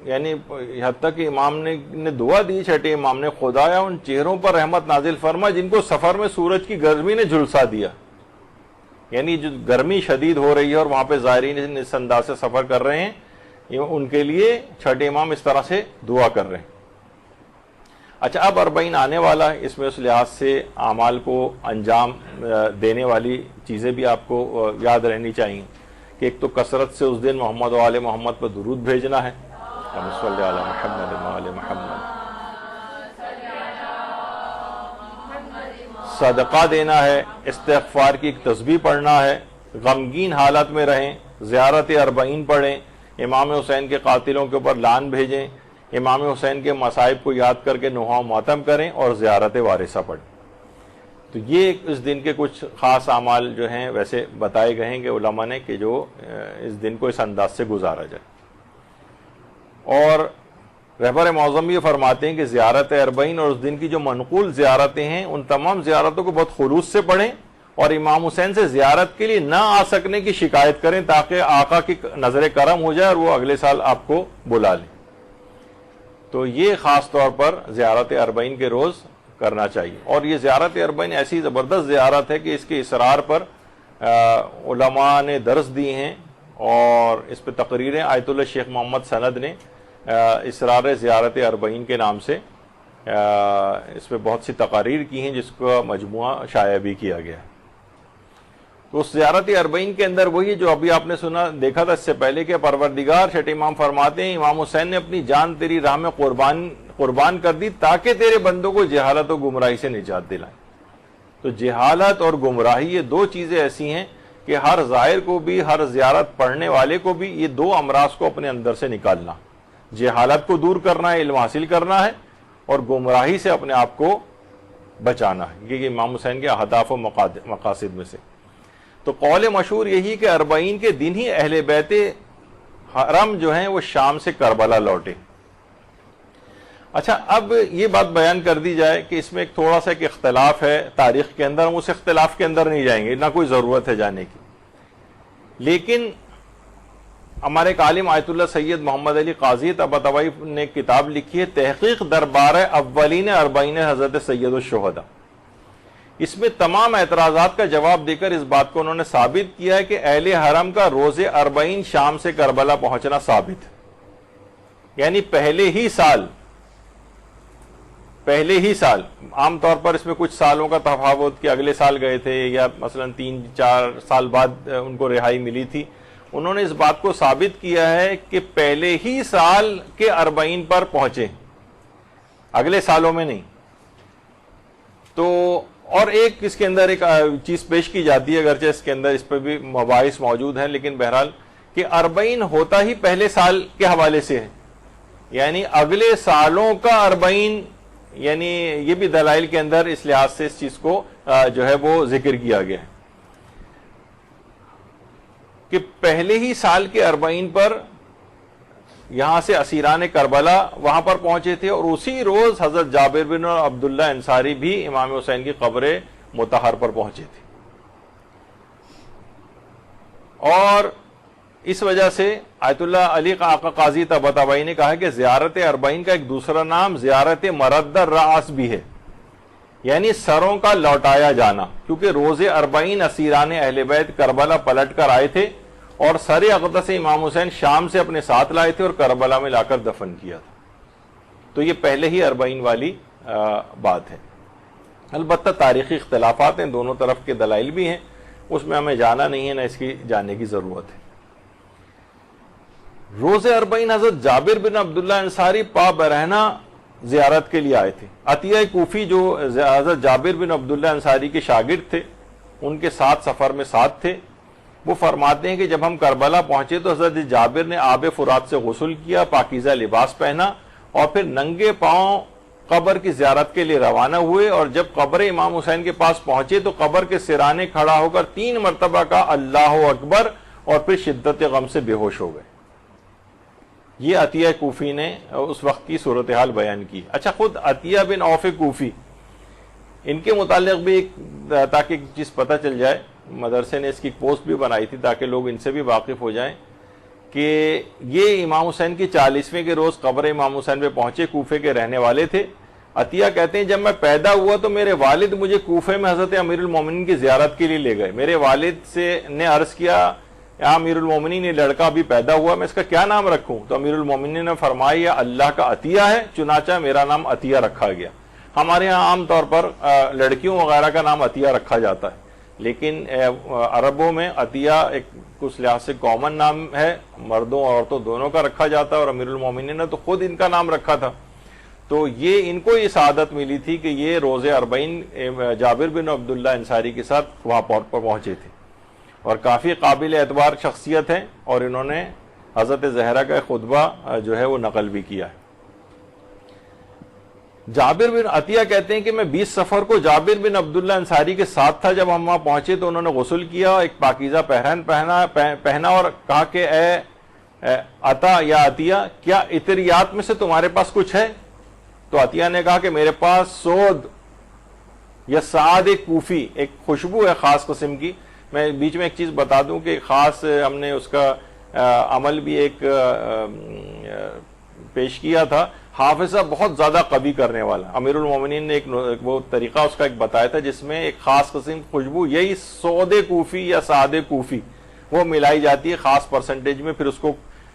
A: یعنی یہاں تک کہ امام نے دعا دی چھٹے امام نے، خدایا ان چہروں پر رحمت نازل فرما جن کو سفر میں سورج کی گرمی نے جھلسا دیا. یعنی جو گرمی شدید ہو رہی ہے اور وہاں پہ زائرین اس انداز سے سفر کر رہے ہیں، ان کے لیے چھٹے امام اس طرح سے دعا کر رہے ہیں. اچھا، اب 40 آنے والا ہے، اس میں اس لحاظ سے اعمال کو انجام دینے والی چیزیں بھی آپ کو یاد رہنی چاہیے کہ ایک تو کثرت سے اس دن محمد و آل محمد پر درود بھیجنا ہے، صلی علی محمد و آل محمد، صدقہ دینا ہے، استغفار کی ایک تسبیح پڑھنا ہے، غمگین حالت میں رہیں، زیارت 40 پڑھیں، امام حسین کے قاتلوں کے اوپر لعن بھیجیں، امام حسین کے مصائب کو یاد کر کے نوحہ و ماتم کریں، اور زیارت وارثہ پڑھیں. تو یہ اس دن کے کچھ خاص اعمال جو ہیں ویسے بتائے گئے ہیں کہ علماء نے کہ جو اس دن کو اس انداز سے گزارا جائے. اور رہبر معظم یہ فرماتے ہیں کہ زیارت 40 اور اس دن کی جو منقول زیارتیں ہیں ان تمام زیارتوں کو بہت خلوص سے پڑھیں، اور امام حسین سے زیارت کے لیے نہ آ سکنے کی شکایت کریں تاکہ آقا کی نظر کرم ہو جائے اور وہ اگلے سال آپ کو بلا لیں. تو یہ خاص طور پر زیارت 40 کے روز کرنا چاہیے. اور یہ زیارت 40 ایسی زبردست زیارت ہے کہ اس کے اصرار پر علماء نے درس دی ہیں، اور اس پہ تقریریں آیت اللہ شیخ محمد سند نے اسرار زیارت 40 کے نام سے اس پہ بہت سی تقاریر کی ہیں، جس کا مجموعہ شائع بھی کیا گیا ہے. تو اس زیارت 40 کے اندر وہی جو ابھی آپ نے سنا دیکھا تھا اس سے پہلے کہ پروردگار چھٹے امام فرماتے ہیں امام حسین نے اپنی جان تیری راہ میں قربان کر دی تاکہ تیرے بندوں کو جہالت و گمراہی سے نجات دلائیں. تو جہالت اور گمراہی یہ دو چیزیں ایسی ہیں کہ ہر زائر کو بھی، ہر زیارت پڑھنے والے کو بھی یہ دو امراض کو اپنے اندر سے نکالنا، جہالت کو دور کرنا ہے، علم حاصل کرنا ہے، اور گمراہی سے اپنے آپ کو بچانا ہے. یہ امام حسین کے اہداف و مقاصد میں سے. تو قول مشہور یہی کہ 40 کے دن ہی اہل بیت حرم جو ہیں وہ شام سے کربلا لوٹے. اچھا، اب یہ بات بیان کر دی جائے کہ اس میں ایک تھوڑا سا ایک اختلاف ہے تاریخ کے اندر، ہم اس اختلاف کے اندر نہیں جائیں گے، نہ کوئی ضرورت ہے جانے کی. لیکن ہمارے ایک عالم آیت اللہ سید محمد علی قاضی طباطبائی نے کتاب لکھی ہے تحقیق دربار اولین 40 حضرت سید الشہداء. اس میں تمام اعتراضات کا جواب دے کر اس بات کو انہوں نے ثابت کیا ہے کہ اہل حرم کا روز 40 شام سے کربلا پہنچنا ثابت، یعنی پہلے ہی سال. عام طور پر اس میں کچھ سالوں کا تفاوت کہ اگلے سال گئے تھے یا مثلا 3-4 سال بعد ان کو رہائی ملی تھی. انہوں نے اس بات کو ثابت کیا ہے کہ پہلے ہی سال کے 40 پر پہنچے، اگلے سالوں میں نہیں. تو اور ایک اس کے اندر ایک چیز پیش کی جاتی ہے، اگرچہ اس کے اندر اس پہ بھی مباحث موجود ہیں، لیکن بہرحال کہ 40 ہوتا ہی پہلے سال کے حوالے سے ہے، یعنی اگلے سالوں کا 40، یعنی یہ بھی دلائل کے اندر اس لحاظ سے اس چیز کو جو ہے وہ ذکر کیا گیا ہے کہ پہلے ہی سال کے 40 پر یہاں سے اسیران کربلا وہاں پر پہنچے تھے، اور اسی روز حضرت جابر بن عبداللہ انصاری بھی امام حسین کی قبر مطہر پر پہنچے تھے. اور اس وجہ سے آیت اللہ علی آقا قاضی طباطبائی نے کہا کہ زیارت 40 کا ایک دوسرا نام زیارت مرد الرأس بھی ہے، یعنی سروں کا لوٹایا جانا، کیونکہ روز 40 اسیران اہل بیت کربلا پلٹ کر آئے تھے اور سر اقدس امام حسین شام سے اپنے ساتھ لائے تھے اور کربلا میں لا کر دفن کیا تھا. تو یہ پہلے ہی 40 والی بات ہے. البتہ تاریخی اختلافات ہیں, دونوں طرف کے دلائل بھی ہیں, اس میں ہمیں جانا نہیں ہے, نہ اس کی جاننے کی ضرورت ہے. روز 40 حضرت جابر بن عبداللہ انصاری پا برہنہ زیارت کے لیے آئے تھے. عطیہ کوفی جو حضرت جابر بن عبداللہ انصاری کے شاگرد تھے, ان کے ساتھ سفر میں ساتھ تھے, وہ فرماتے ہیں کہ جب ہم کربلا پہنچے تو حضرت جابر نے آب فرات سے غسل کیا, پاکیزہ لباس پہنا اور پھر ننگے پاؤں قبر کی زیارت کے لیے روانہ ہوئے, اور جب قبر امام حسین کے پاس پہنچے تو قبر کے سرانے کھڑا ہو کر 3 مرتبہ کہا اللہ اکبر, اور پھر شدت غم سے بے ہوش ہو گئے. یہ عطیہ کوفی نے اس وقت کی صورتحال بیان کی. اچھا, خود عطیہ بن عوف کوفی, ان کے متعلق بھی ایک, تاکہ ایک چیز پتہ چل جائے, مدرسے نے اس کی پوسٹ بھی بنائی تھی تاکہ لوگ ان سے بھی واقف ہو جائیں, کہ یہ امام حسین کی 40ویں کے روز قبر امام حسین پہ پہنچے, کوفے کے رہنے والے تھے. عطیہ کہتے ہیں جب میں پیدا ہوا تو میرے والد مجھے کوفے میں حضرت امیر المومنین کی زیارت کے لیے لے گئے. میرے والد سے نے عرض کیا امیر المومنین یہ لڑکا بھی پیدا ہوا, میں اس کا کیا نام رکھوں؟ تو امیر المومنین نے فرمایا اللہ کا عطیہ ہے, چنانچہ میرا نام عطیہ رکھا گیا. ہمارے ہاں عام طور پر لڑکیوں وغیرہ کا نام عطیہ رکھا جاتا ہے, لیکن عربوں میں عطیہ ایک کچھ لحاظ سے کامن نام ہے, مردوں اور عورتوں دونوں کا رکھا جاتا ہے, اور امیر المومنین نے تو خود ان کا نام رکھا تھا. تو یہ ان کو یہ سعادت ملی تھی کہ یہ روز 40 جابر بن عبداللہ انصاری کے ساتھ وہاں پر پہنچے تھے, اور کافی قابل اعتبار شخصیت ہیں, اور انہوں نے حضرت زہرا کا خطبہ جو ہے وہ نقل بھی کیا ہے. جابر بن عطیہ کہتے ہیں کہ میں 20 صفر کو جابر بن عبداللہ انصاری کے ساتھ تھا. جب ہم وہاں پہنچے تو انہوں نے غسل کیا, ایک پاکیزہ پہنا اور کہا کہ اے عطا یا عطیہ, کیا عطریات میں سے تمہارے پاس کچھ ہے؟ تو عطیہ نے کہا کہ میرے پاس سود یا سعاد کوفی, ایک خوشبو ہے خاص قسم کی. میں بیچ میں ایک چیز بتا دوں کہ خاص ہم نے اس کا عمل بھی ایک پیش کیا تھا. حافظہ بہت زیادہ قوی کرنے والا امیر المومنین نے ایک وہ طریقہ اس کا ایک بتایا تھا, جس میں ایک خاص قسم خوشبو, یہی سعود کوفی یا سعاد کوفی, وہ ملائی جاتی ہے خاص پرسنٹیج میں, پھر اس کو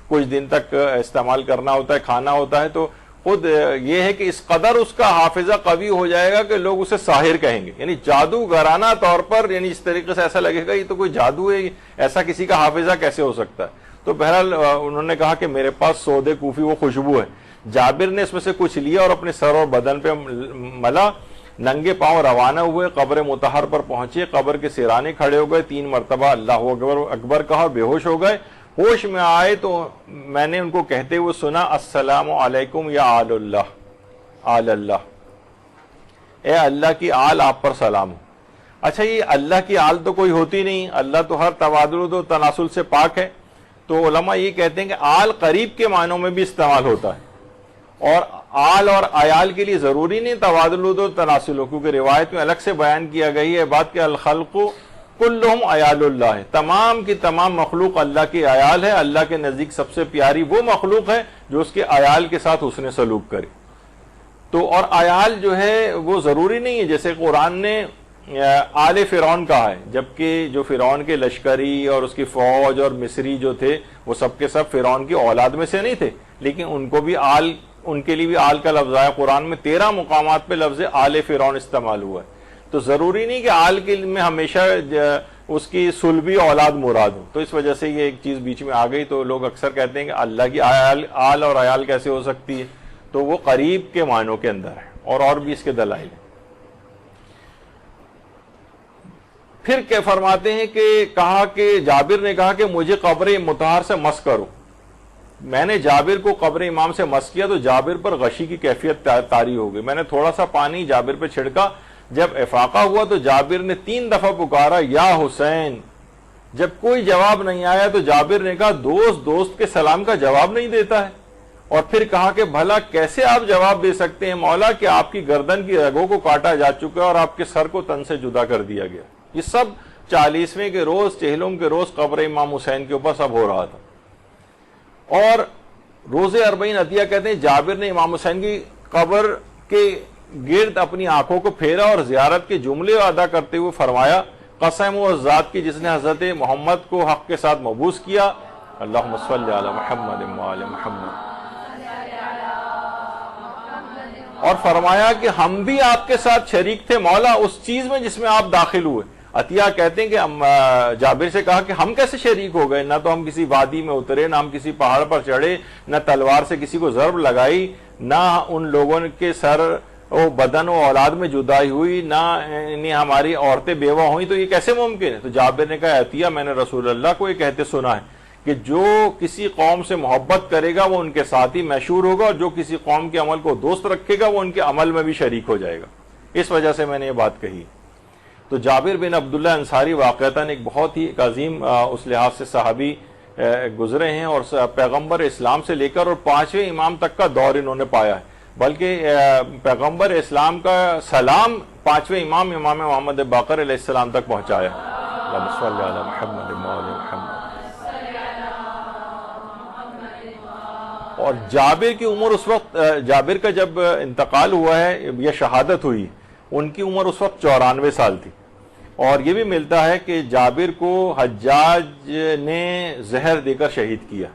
A: کچھ دن تک استعمال کرنا ہوتا ہے, کھانا ہوتا ہے. تو خود یہ ہے کہ اس قدر اس کا حافظہ قوی ہو جائے گا کہ لوگ اسے ساحر کہیں گے, یعنی جادوگرانہ طور پر, یعنی اس طریقے سے ایسا لگے گا یہ تو کوئی جادو ہے, ایسا کسی کا حافظہ کیسے ہو سکتا ہے. تو بہرحال انہوں نے کہا کہ میرے پاس سعود کوفی وہ خوشبو ہے. جابر نے اس میں سے کچھ لیا اور اپنے سر اور بدن پہ ملا, ننگے پاؤں روانہ ہوئے, قبر مطہر پر پہنچے, قبر کے سرانے کھڑے ہو گئے, 3 مرتبہ اللہ اکبر کہا اور بے ہوش ہو گئے. ہوش میں آئے تو میں نے ان کو کہتے ہوئے سنا السلام علیکم یا آل اللہ, آل اللہ, اے اللہ کی آل آپ پر سلام ہو. اچھا, یہ اللہ کی آل تو کوئی ہوتی نہیں, اللہ تو ہر تبادل و تناسل سے پاک ہے. تو علماء یہ کہتے ہیں کہ آل قریب کے معنوں میں بھی استعمال ہوتا ہے, اور آل اور عیال کے لیے ضروری نہیں تبادل و تناسل ہو, کیونکہ روایت میں الگ سے بیان کیا گئی ہے بات کہ الخلق کلہم عیال اللہ ہے, تمام کی تمام مخلوق اللہ کی عیال ہے. اللہ کے نزدیک سب سے پیاری وہ مخلوق ہے جو اس کے عیال کے ساتھ حسن سلوک کرے. تو اور عیال جو ہے وہ ضروری نہیں ہے, جیسے قرآن نے آل فرعون کہا ہے, جبکہ جو فرعون کے لشکری اور اس کی فوج اور مصری جو تھے وہ سب کے سب فرعون کی اولاد میں سے نہیں تھے, لیکن ان کو بھی آل, ان کے لیے بھی آل کا لفظ آیا. قرآن میں 13 مقامات پہ لفظ آل فرعون استعمال ہوا ہے. تو ضروری نہیں کہ آل کے میں ہمیشہ اس کی صلبی اولاد مراد ہو. تو اس وجہ سے یہ ایک چیز بیچ میں آ گئی. تو لوگ اکثر کہتے ہیں کہ اللہ کی آل اور عیال کیسے ہو سکتی ہے, تو وہ قریب کے معنوں کے اندر ہے, اور بھی اس کے دلائل ہیں. پھر کیا فرماتے ہیں کہ کہا کہ جابر نے کہا کہ مجھے قبر مطہر سے مس کرو. میں نے جابر کو قبر امام سے مس کیا تو جابر پر غشی کی کیفیت طاری ہو گئی. میں نے تھوڑا سا پانی جابر پہ چھڑکا, جب افاقہ ہوا تو جابر نے 3 دفعہ پکارا یا حسین. جب کوئی جواب نہیں آیا تو جابر نے کہا دوست کے سلام کا جواب نہیں دیتا ہے, اور پھر کہا کہ بھلا کیسے آپ جواب دے سکتے ہیں مولا کہ آپ کی گردن کی رگوں کو کاٹا جا چکا اور آپ کے سر کو تن سے جدا کر دیا گیا. یہ سب 40ویں کے روز, چہلم کے روز قبر امام حسین کے اوپر سب ہو رہا تھا. اور روز 40 عطیہ کہتے ہیں جابر نے امام حسین کی قبر کے گرد اپنی آنکھوں کو پھیرا اور زیارت کے جملے ادا کرتے ہوئے فرمایا قسم و ذات کی جس نے حضرت محمد کو حق کے ساتھ مبعوث کیا، اللہم صلی علی محمد و آل محمد، اور فرمایا کہ ہم بھی آپ کے ساتھ شریک تھے مولا اس چیز میں جس میں آپ داخل ہوئے۔ عطیہ کہتے ہیں کہ جابر سے کہا کہ ہم کیسے شریک ہو گئے؟ نہ تو ہم کسی وادی میں اترے، نہ ہم کسی پہاڑ پر چڑھے، نہ تلوار سے کسی کو ضرب لگائی، نہ ان لوگوں کے سر و بدن و اولاد میں جدائی ہوئی، نہ ہماری عورتیں بیوہ ہوئیں، تو یہ کیسے ممکن ہے؟ تو جابر نے کہا عطیہ میں نے رسول اللہ کو یہ کہتے سنا ہے کہ جو کسی قوم سے محبت کرے گا وہ ان کے ساتھ ہی مشہور ہوگا، اور جو کسی قوم کے عمل کو دوست رکھے گا وہ ان کے عمل میں بھی شریک ہو جائے گا۔ اس وجہ سے میں نے یہ بات کہی۔ تو جابر بن عبداللہ انصاری واقعتاً ایک بہت ہی عظیم اس لحاظ سے صحابی گزرے ہیں، اور پیغمبر اسلام سے لے کر اور 5ویں امام تک کا دور انہوں نے پایا ہے، بلکہ پیغمبر اسلام کا سلام 5ویں امام محمد باقر علیہ السلام تک پہنچایا۔ اللہم صلی علی محمد و آل محمد۔ اور جابر کی عمر اس وقت، جابر کا جب انتقال ہوا ہے یا شہادت ہوئی، ان کی عمر اس وقت 94 سال تھی، اور یہ بھی ملتا ہے کہ جابر کو حجاج نے زہر دے کر شہید کیا،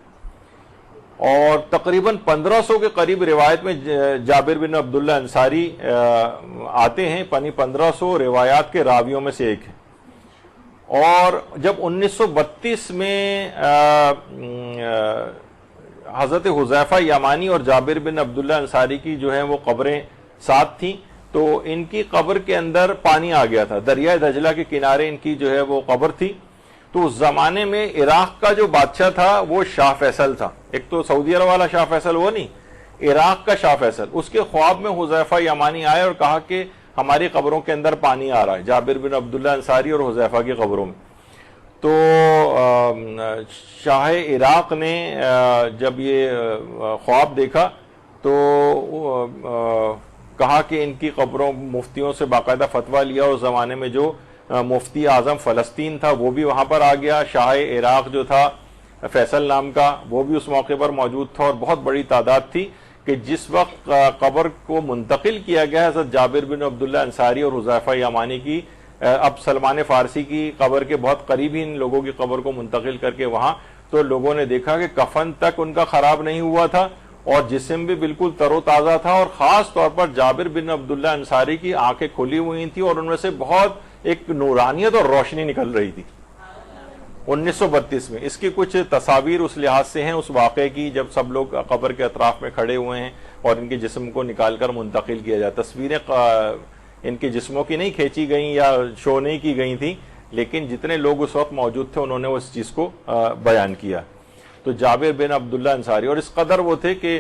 A: اور تقریباً 1500 کے قریب روایت میں جابر بن عبداللہ انصاری آتے ہیں، 1500 روایات کے راویوں میں سے ایک ہے۔ اور جب 1932 میں حضرت حذیفہ یمانی اور جابر بن عبداللہ انصاری کی جو ہیں وہ قبریں ساتھ تھیں، تو ان کی قبر کے اندر پانی آ گیا تھا، دریائے دجلہ کے کنارے ان کی جو ہے وہ قبر تھی۔ تو اس زمانے میں عراق کا جو بادشاہ تھا وہ شاہ فیصل تھا، ایک تو سعودی عرب والا شاہ فیصل وہ نہیں، عراق کا شاہ فیصل۔ اس کے خواب میں حذیفہ یمانی آئے اور کہا کہ ہماری قبروں کے اندر پانی آ رہا ہے، جابر بن عبداللہ انصاری اور حذیفہ کی قبروں میں۔ تو شاہ عراق نے جب یہ خواب دیکھا تو کہا کہ ان کی قبروں، مفتیوں سے باقاعدہ فتویٰ لیا، اور اس زمانے میں جو مفتی اعظم فلسطین تھا وہ بھی وہاں پر آ گیا، شاہ عراق جو تھا فیصل نام کا وہ بھی اس موقع پر موجود تھا، اور بہت بڑی تعداد تھی کہ جس وقت قبر کو منتقل کیا گیا حضرت جابر بن عبداللہ انصاری اور حذیفہ یمانی کی، اب سلمان فارسی کی قبر کے بہت قریب ہی ان لوگوں کی قبر کو منتقل کر کے وہاں، تو لوگوں نے دیکھا کہ کفن تک ان کا خراب نہیں ہوا تھا، اور جسم بھی بالکل تر و تازہ تھا، اور خاص طور پر جابر بن عبداللہ انصاری کی آنکھیں کھلی ہوئی تھیں، اور ان میں سے بہت ایک نورانیت اور روشنی نکل رہی تھی 1932 میں۔ اس کی کچھ تصاویر اس لحاظ سے ہیں اس واقعے کی، جب سب لوگ قبر کے اطراف میں کھڑے ہوئے ہیں اور ان کے جسم کو نکال کر منتقل کیا جائے۔ تصویریں ان کے جسموں کی نہیں کھینچی گئیں یا شو نہیں کی گئی تھیں، لیکن جتنے لوگ اس وقت موجود تھے انہوں نے اس چیز کو بیان کیا۔ تو جابر بن عبداللہ انصاری، اور اس قدر وہ تھے کہ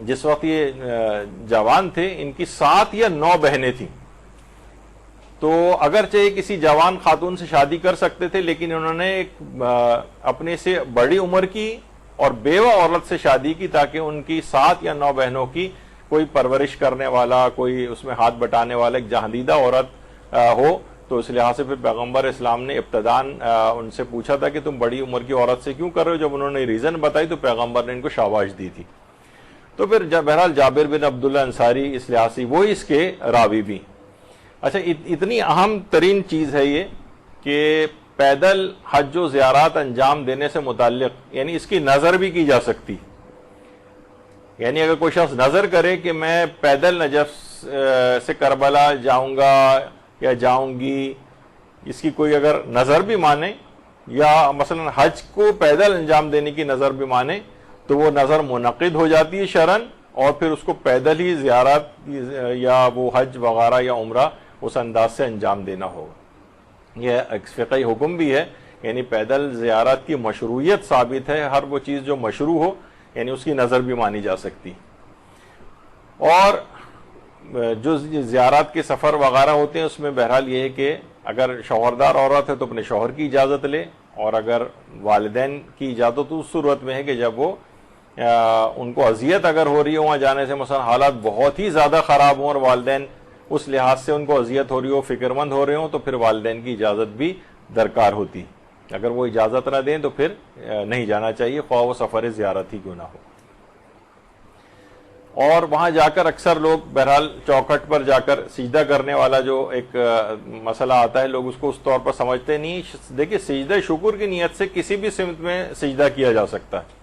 A: جس وقت یہ جوان تھے ان کی 7 یا 9 بہنیں تھیں، تو اگرچہ یہ کسی جوان خاتون سے شادی کر سکتے تھے، لیکن انہوں نے ایک اپنے سے بڑی عمر کی اور بیوہ عورت سے شادی کی تاکہ ان کی 7 یا 9 بہنوں کی کوئی پرورش کرنے والا، کوئی اس میں ہاتھ بٹانے والا ایک جہاندیدہ عورت ہو۔ تو اس لحاظ سے پھر پیغمبر اسلام نے ابتداً ان سے پوچھا تھا کہ تم بڑی عمر کی عورت سے کیوں کر رہے ہو؟ جب انہوں نے ریزن بتائی تو پیغمبر نے ان کو شاباش دی تھی۔ تو پھر بہرحال جابر بن عبداللہ انصاری اس لحاظ سے وہی اس کے راوی بھی۔ اچھا، اتنی اہم ترین چیز ہے یہ کہ پیدل حج و زیارات انجام دینے سے متعلق، یعنی اس کی نظر بھی کی جا سکتی، یعنی اگر کوئی شخص نظر کرے کہ میں پیدل نجف سے کربلا جاؤں گا یا جاؤں گی، اس کی کوئی اگر نظر بھی مانے، یا مثلا حج کو پیدل انجام دینے کی نظر بھی مانے، تو وہ نظر منعقد ہو جاتی ہے شرعاً، اور پھر اس کو پیدل ہی زیارت یا وہ حج وغیرہ یا عمرہ اس انداز سے انجام دینا ہوگا۔ یہ ایک فقہی حکم بھی ہے، یعنی پیدل زیارت کی مشروعیت ثابت ہے، ہر وہ چیز جو مشروع ہو یعنی اس کی نظر بھی مانی جا سکتی۔ اور جو زیارات کے سفر وغیرہ ہوتے ہیں اس میں بہرحال یہ ہے کہ اگر شوہردار عورت ہے تو اپنے شوہر کی اجازت لے، اور اگر والدین کی اجازت تو اس صورت میں ہے کہ جب وہ ان کو اذیت اگر ہو رہی ہو وہاں جانے سے، مثلا حالات بہت ہی زیادہ خراب ہوں اور والدین اس لحاظ سے ان کو اذیت ہو رہی ہو، فکر مند ہو رہے ہوں، تو پھر والدین کی اجازت بھی درکار ہوتی۔ اگر وہ اجازت نہ دیں تو پھر نہیں جانا چاہیے، خواہ وہ سفر زیارت ہی کیوں نہ ہو۔ اور وہاں جا کر اکثر لوگ بہرحال چوکھٹ پر جا کر سجدہ کرنے والا جو ایک مسئلہ آتا ہے، لوگ اس کو اس طور پر سمجھتے نہیں. دیکھیے سجدہ شکر کی نیت سے کسی بھی سمت میں سجدہ کیا جا سکتا ہے،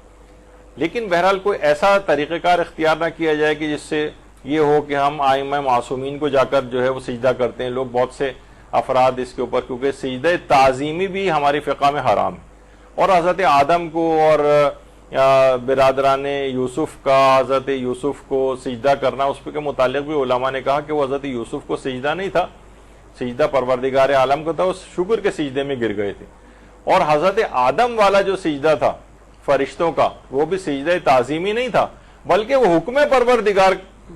A: لیکن بہرحال کوئی ایسا طریقہ کار اختیار نہ کیا جائے کہ جس سے یہ ہو کہ ہم ائمہ معصومین کو جا کر جو ہے وہ سجدہ کرتے ہیں. لوگ بہت سے افراد اس کے اوپر، کیونکہ سجدہ تعظیمی بھی ہماری فقہ میں حرام ہے، اور حضرت آدم کو اور برادران یوسف کا حضرت یوسف کو سجدہ کرنا، اس کے متعلق بھی علماء نے کہا کہ وہ حضرت یوسف کو سجدہ نہیں تھا، سجدہ پروردگار عالم کو تھا، وہ شکر کے سجدے میں گر گئے تھے. اور حضرت آدم والا جو سجدہ تھا فرشتوں کا، وہ بھی سجدہ تعظیمی نہیں تھا، بلکہ وہ حکم پروردگار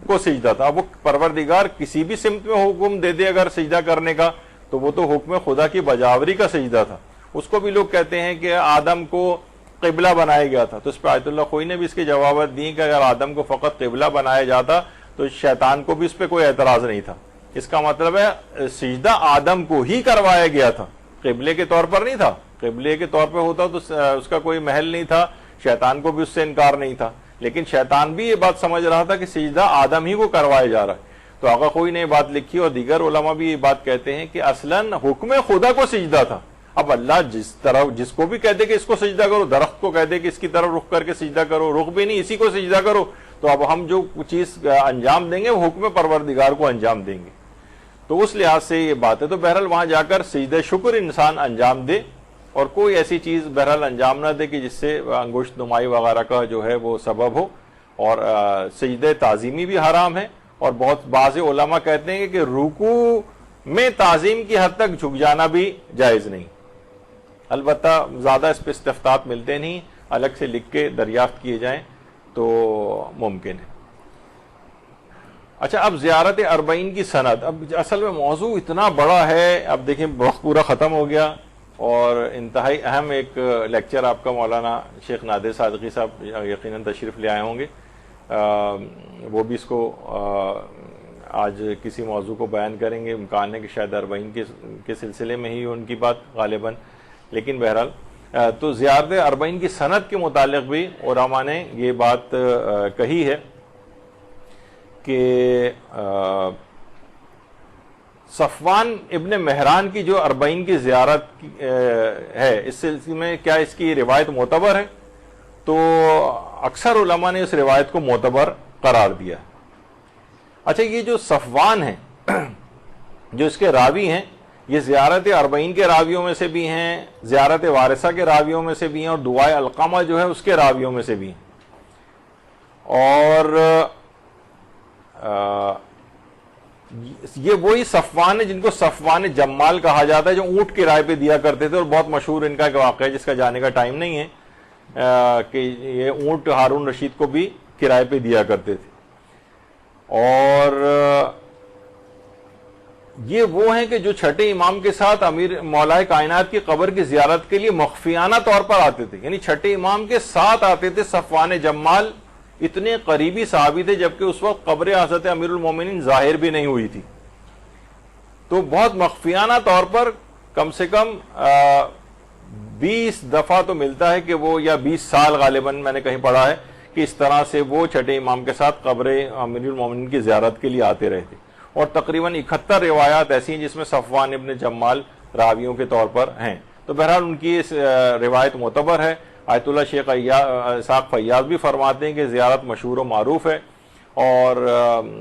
A: کو سجدہ تھا. وہ پروردگار کسی بھی سمت میں حکم دے دے اگر سجدہ کرنے کا، تو وہ تو حکم خدا کی بجاوری کا سجدہ تھا. اس کو بھی لوگ کہتے ہیں کہ آدم کو قبلہ بنایا گیا تھا، تو اس پہ آیت اللہ خوئی نے بھی اس کی جوابات دی کہ اگر آدم کو فقط قبلہ بنایا جاتا تو شیطان کو بھی اس پہ کوئی اعتراض نہیں تھا. اس کا مطلب ہے سجدہ آدم کو ہی کروایا گیا تھا، قبلے کے طور پر نہیں تھا. قبلے کے طور پہ ہوتا تو اس کا کوئی محل نہیں تھا، شیطان کو بھی اس سے انکار نہیں تھا، لیکن شیطان بھی یہ بات سمجھ رہا تھا کہ سجدہ آدم ہی کو کروایا جا رہا ہے. تو آقا خوئی نے یہ بات لکھی، اور دیگر علماء بھی یہ بات کہتے ہیں کہ اصلاً حکم خدا کو سجدہ تھا. اب اللہ جس کو بھی کہہ دے کہ اس کو سجدہ کرو، درخت کو کہہ دے کہ اس کی طرف رخ کر کے سجدہ کرو، رخ بھی نہیں اسی کو سجدہ کرو، تو اب ہم جو چیز انجام دیں گے وہ حکم پروردگار کو انجام دیں گے. تو اس لحاظ سے یہ بات ہے. تو بہرحال وہاں جا کر سجدہ شکر انسان انجام دے، اور کوئی ایسی چیز بہرحال انجام نہ دے کہ جس سے انگشت نمائی وغیرہ کا جو ہے وہ سبب ہو. اور سجدہ تعظیمی بھی حرام ہے، اور بہت بعض علماء کہتے ہیں کہ رکوع میں تعظیم کی حد تک جھک جانا بھی جائز نہیں. البتہ زیادہ اس پہ استفتاءات ملتے نہیں، الگ سے لکھ کے دریافت کیے جائیں تو ممکن ہے. اچھا، اب زیارت اربعین کی سند. اب اصل میں موضوع اتنا بڑا ہے، اب دیکھیں وقت پورا ختم ہو گیا، اور انتہائی اہم ایک لیکچر آپ کا مولانا شیخ نادر صادقی صاحب یقیناً تشریف لے آئے ہوں گے. وہ بھی اس کو آج کسی موضوع کو بیان کریں گے. امکان ہے کہ شاید اربعین کے سلسلے میں ہی ان کی بات غالباً، لیکن بہرحال تو زیارت اربعین کی سند کے متعلق بھی علماء نے یہ بات کہی ہے کہ صفوان ابن مہران کی جو اربعین کی زیارت ہے، اس سلسلے میں کیا اس کی روایت معتبر ہے؟ تو اکثر علماء نے اس روایت کو معتبر قرار دیا. اچھا، یہ جو صفوان ہیں جو اس کے راوی ہیں، یہ زیارت اربعین کے راویوں میں سے بھی ہیں، زیارت وارثہ کے راویوں میں سے بھی ہیں، اور دعائے القامہ جو ہے اس کے راویوں میں سے بھی ہیں. اور یہ وہی صفوان ہے جن کو صفوان جمال کہا جاتا ہے، جو اونٹ کرائے پہ دیا کرتے تھے. اور بہت مشہور ان کا ایک واقعہ ہے جس کا جانے کا ٹائم نہیں ہے، کہ یہ اونٹ ہارون رشید کو بھی کرائے پہ دیا کرتے تھے. اور یہ وہ ہیں کہ جو چھٹے امام کے ساتھ امیر مولائے کائنات کی قبر کی زیارت کے لیے مخفیانہ طور پر آتے تھے، یعنی چھٹے امام کے ساتھ آتے تھے. صفوان جمال اتنے قریبی صحابی تھے جبکہ اس وقت قبر حضرت امیر المومنین ظاہر بھی نہیں ہوئی تھی. تو بہت مخفیانہ طور پر کم سے کم 20 دفعہ تو ملتا ہے کہ وہ، یا 20 سال غالباً میں نے کہیں پڑھا ہے کہ اس طرح سے وہ چھٹے امام کے ساتھ قبر امیر المومنین کی زیارت کے لیے آتے رہے تھے. اور تقریباً 71 روایات ایسی ہیں جس میں صفوان ابن جمال راویوں کے طور پر ہیں. تو بہرحال ان کی اس روایت معتبر ہے. آیت اللہ شیخ اسحاق فیاض بھی فرماتے ہیں کہ زیارت مشہور و معروف ہے، اور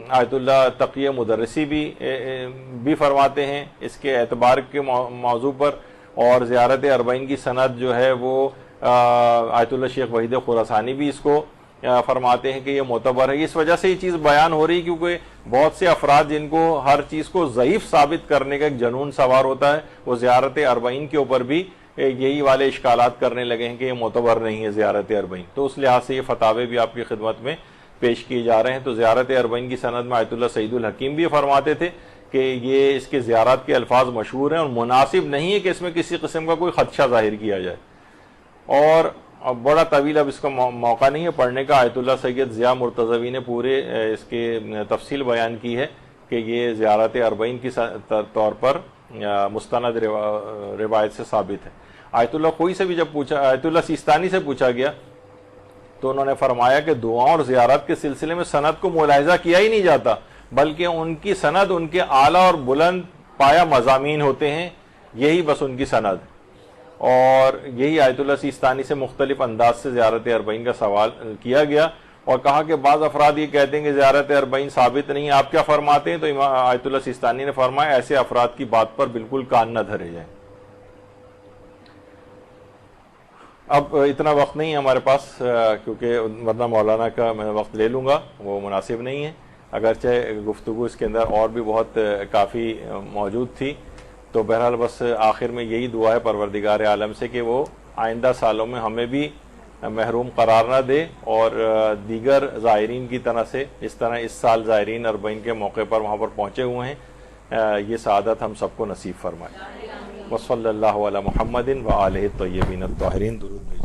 A: آیت اللہ تقی مدرسی بھی فرماتے ہیں اس کے اعتبار کے موضوع پر. اور زیارت اربعین کی سند جو ہے وہ آیت اللہ شیخ وحید خراسانی بھی اس کو فرماتے ہیں کہ یہ معتبر ہے. اس وجہ سے یہ چیز بیان ہو رہی ہے کیونکہ بہت سے افراد جن کو ہر چیز کو ضعیف ثابت کرنے کا ایک جنون سوار ہوتا ہے، وہ زیارت اربعین کے اوپر بھی یہی والے اشکالات کرنے لگے ہیں کہ یہ معتبر نہیں ہے زیارت اربعین. تو اس لحاظ سے یہ فتاوے بھی آپ کی خدمت میں پیش کیے جا رہے ہیں. تو زیارت اربعین کی سند میں آیت اللہ سعید الحکیم بھی فرماتے تھے کہ یہ اس کے زیارت کے الفاظ مشہور ہیں، اور مناسب نہیں ہے کہ اس میں کسی قسم کا کوئی خدشہ ظاہر کیا جائے. اور بڑا طویل اب اس کا موقع نہیں ہے پڑھنے کا. آیت اللہ سید ضیاء مرتضوی نے پورے اس کے تفصیل بیان کی ہے کہ یہ زیارت اربعین کی طور پر مستند روایت سے ثابت ہے. آیت اللہ خوئی سے بھی جب پوچھا، آیت اللہ سیستانی سے پوچھا گیا تو انہوں نے فرمایا کہ دعاؤں اور زیارت کے سلسلے میں سند کو ملاحظہ کیا ہی نہیں جاتا، بلکہ ان کی سند ان کے اعلیٰ اور بلند پایا مضامین ہوتے ہیں، یہی بس ان کی سند. اور یہی آیت اللہ سیستانی سے مختلف انداز سے زیارت اربعین کا سوال کیا گیا اور کہا کہ بعض افراد یہ کہتے ہیں کہ زیارت اربعین ثابت نہیں ہے، آپ کیا فرماتے ہیں؟ تو امام آیت اللہ سیستانی نے فرمایا ایسے افراد کی بات پر بالکل کان نہ دھرے جائیں. اب اتنا وقت نہیں ہے ہمارے پاس، کیونکہ ورنہ مولانا کا میں وقت لے لوں گا، وہ مناسب نہیں ہے، اگرچہ گفتگو اس کے اندر اور بھی بہت کافی موجود تھی. تو بہرحال بس آخر میں یہی دعا ہے پروردگار عالم سے کہ وہ آئندہ سالوں میں ہمیں بھی محروم قرار نہ دے اور دیگر زائرین کی طرح سے اس طرح اس سال زائرین اربعین کے موقع پر وہاں پر پہنچے ہوئے ہیں، یہ سعادت ہم سب کو نصیب فرمائے. وصلی اللہ علی محمد وآلہ الطیبین الطاہرین. درود.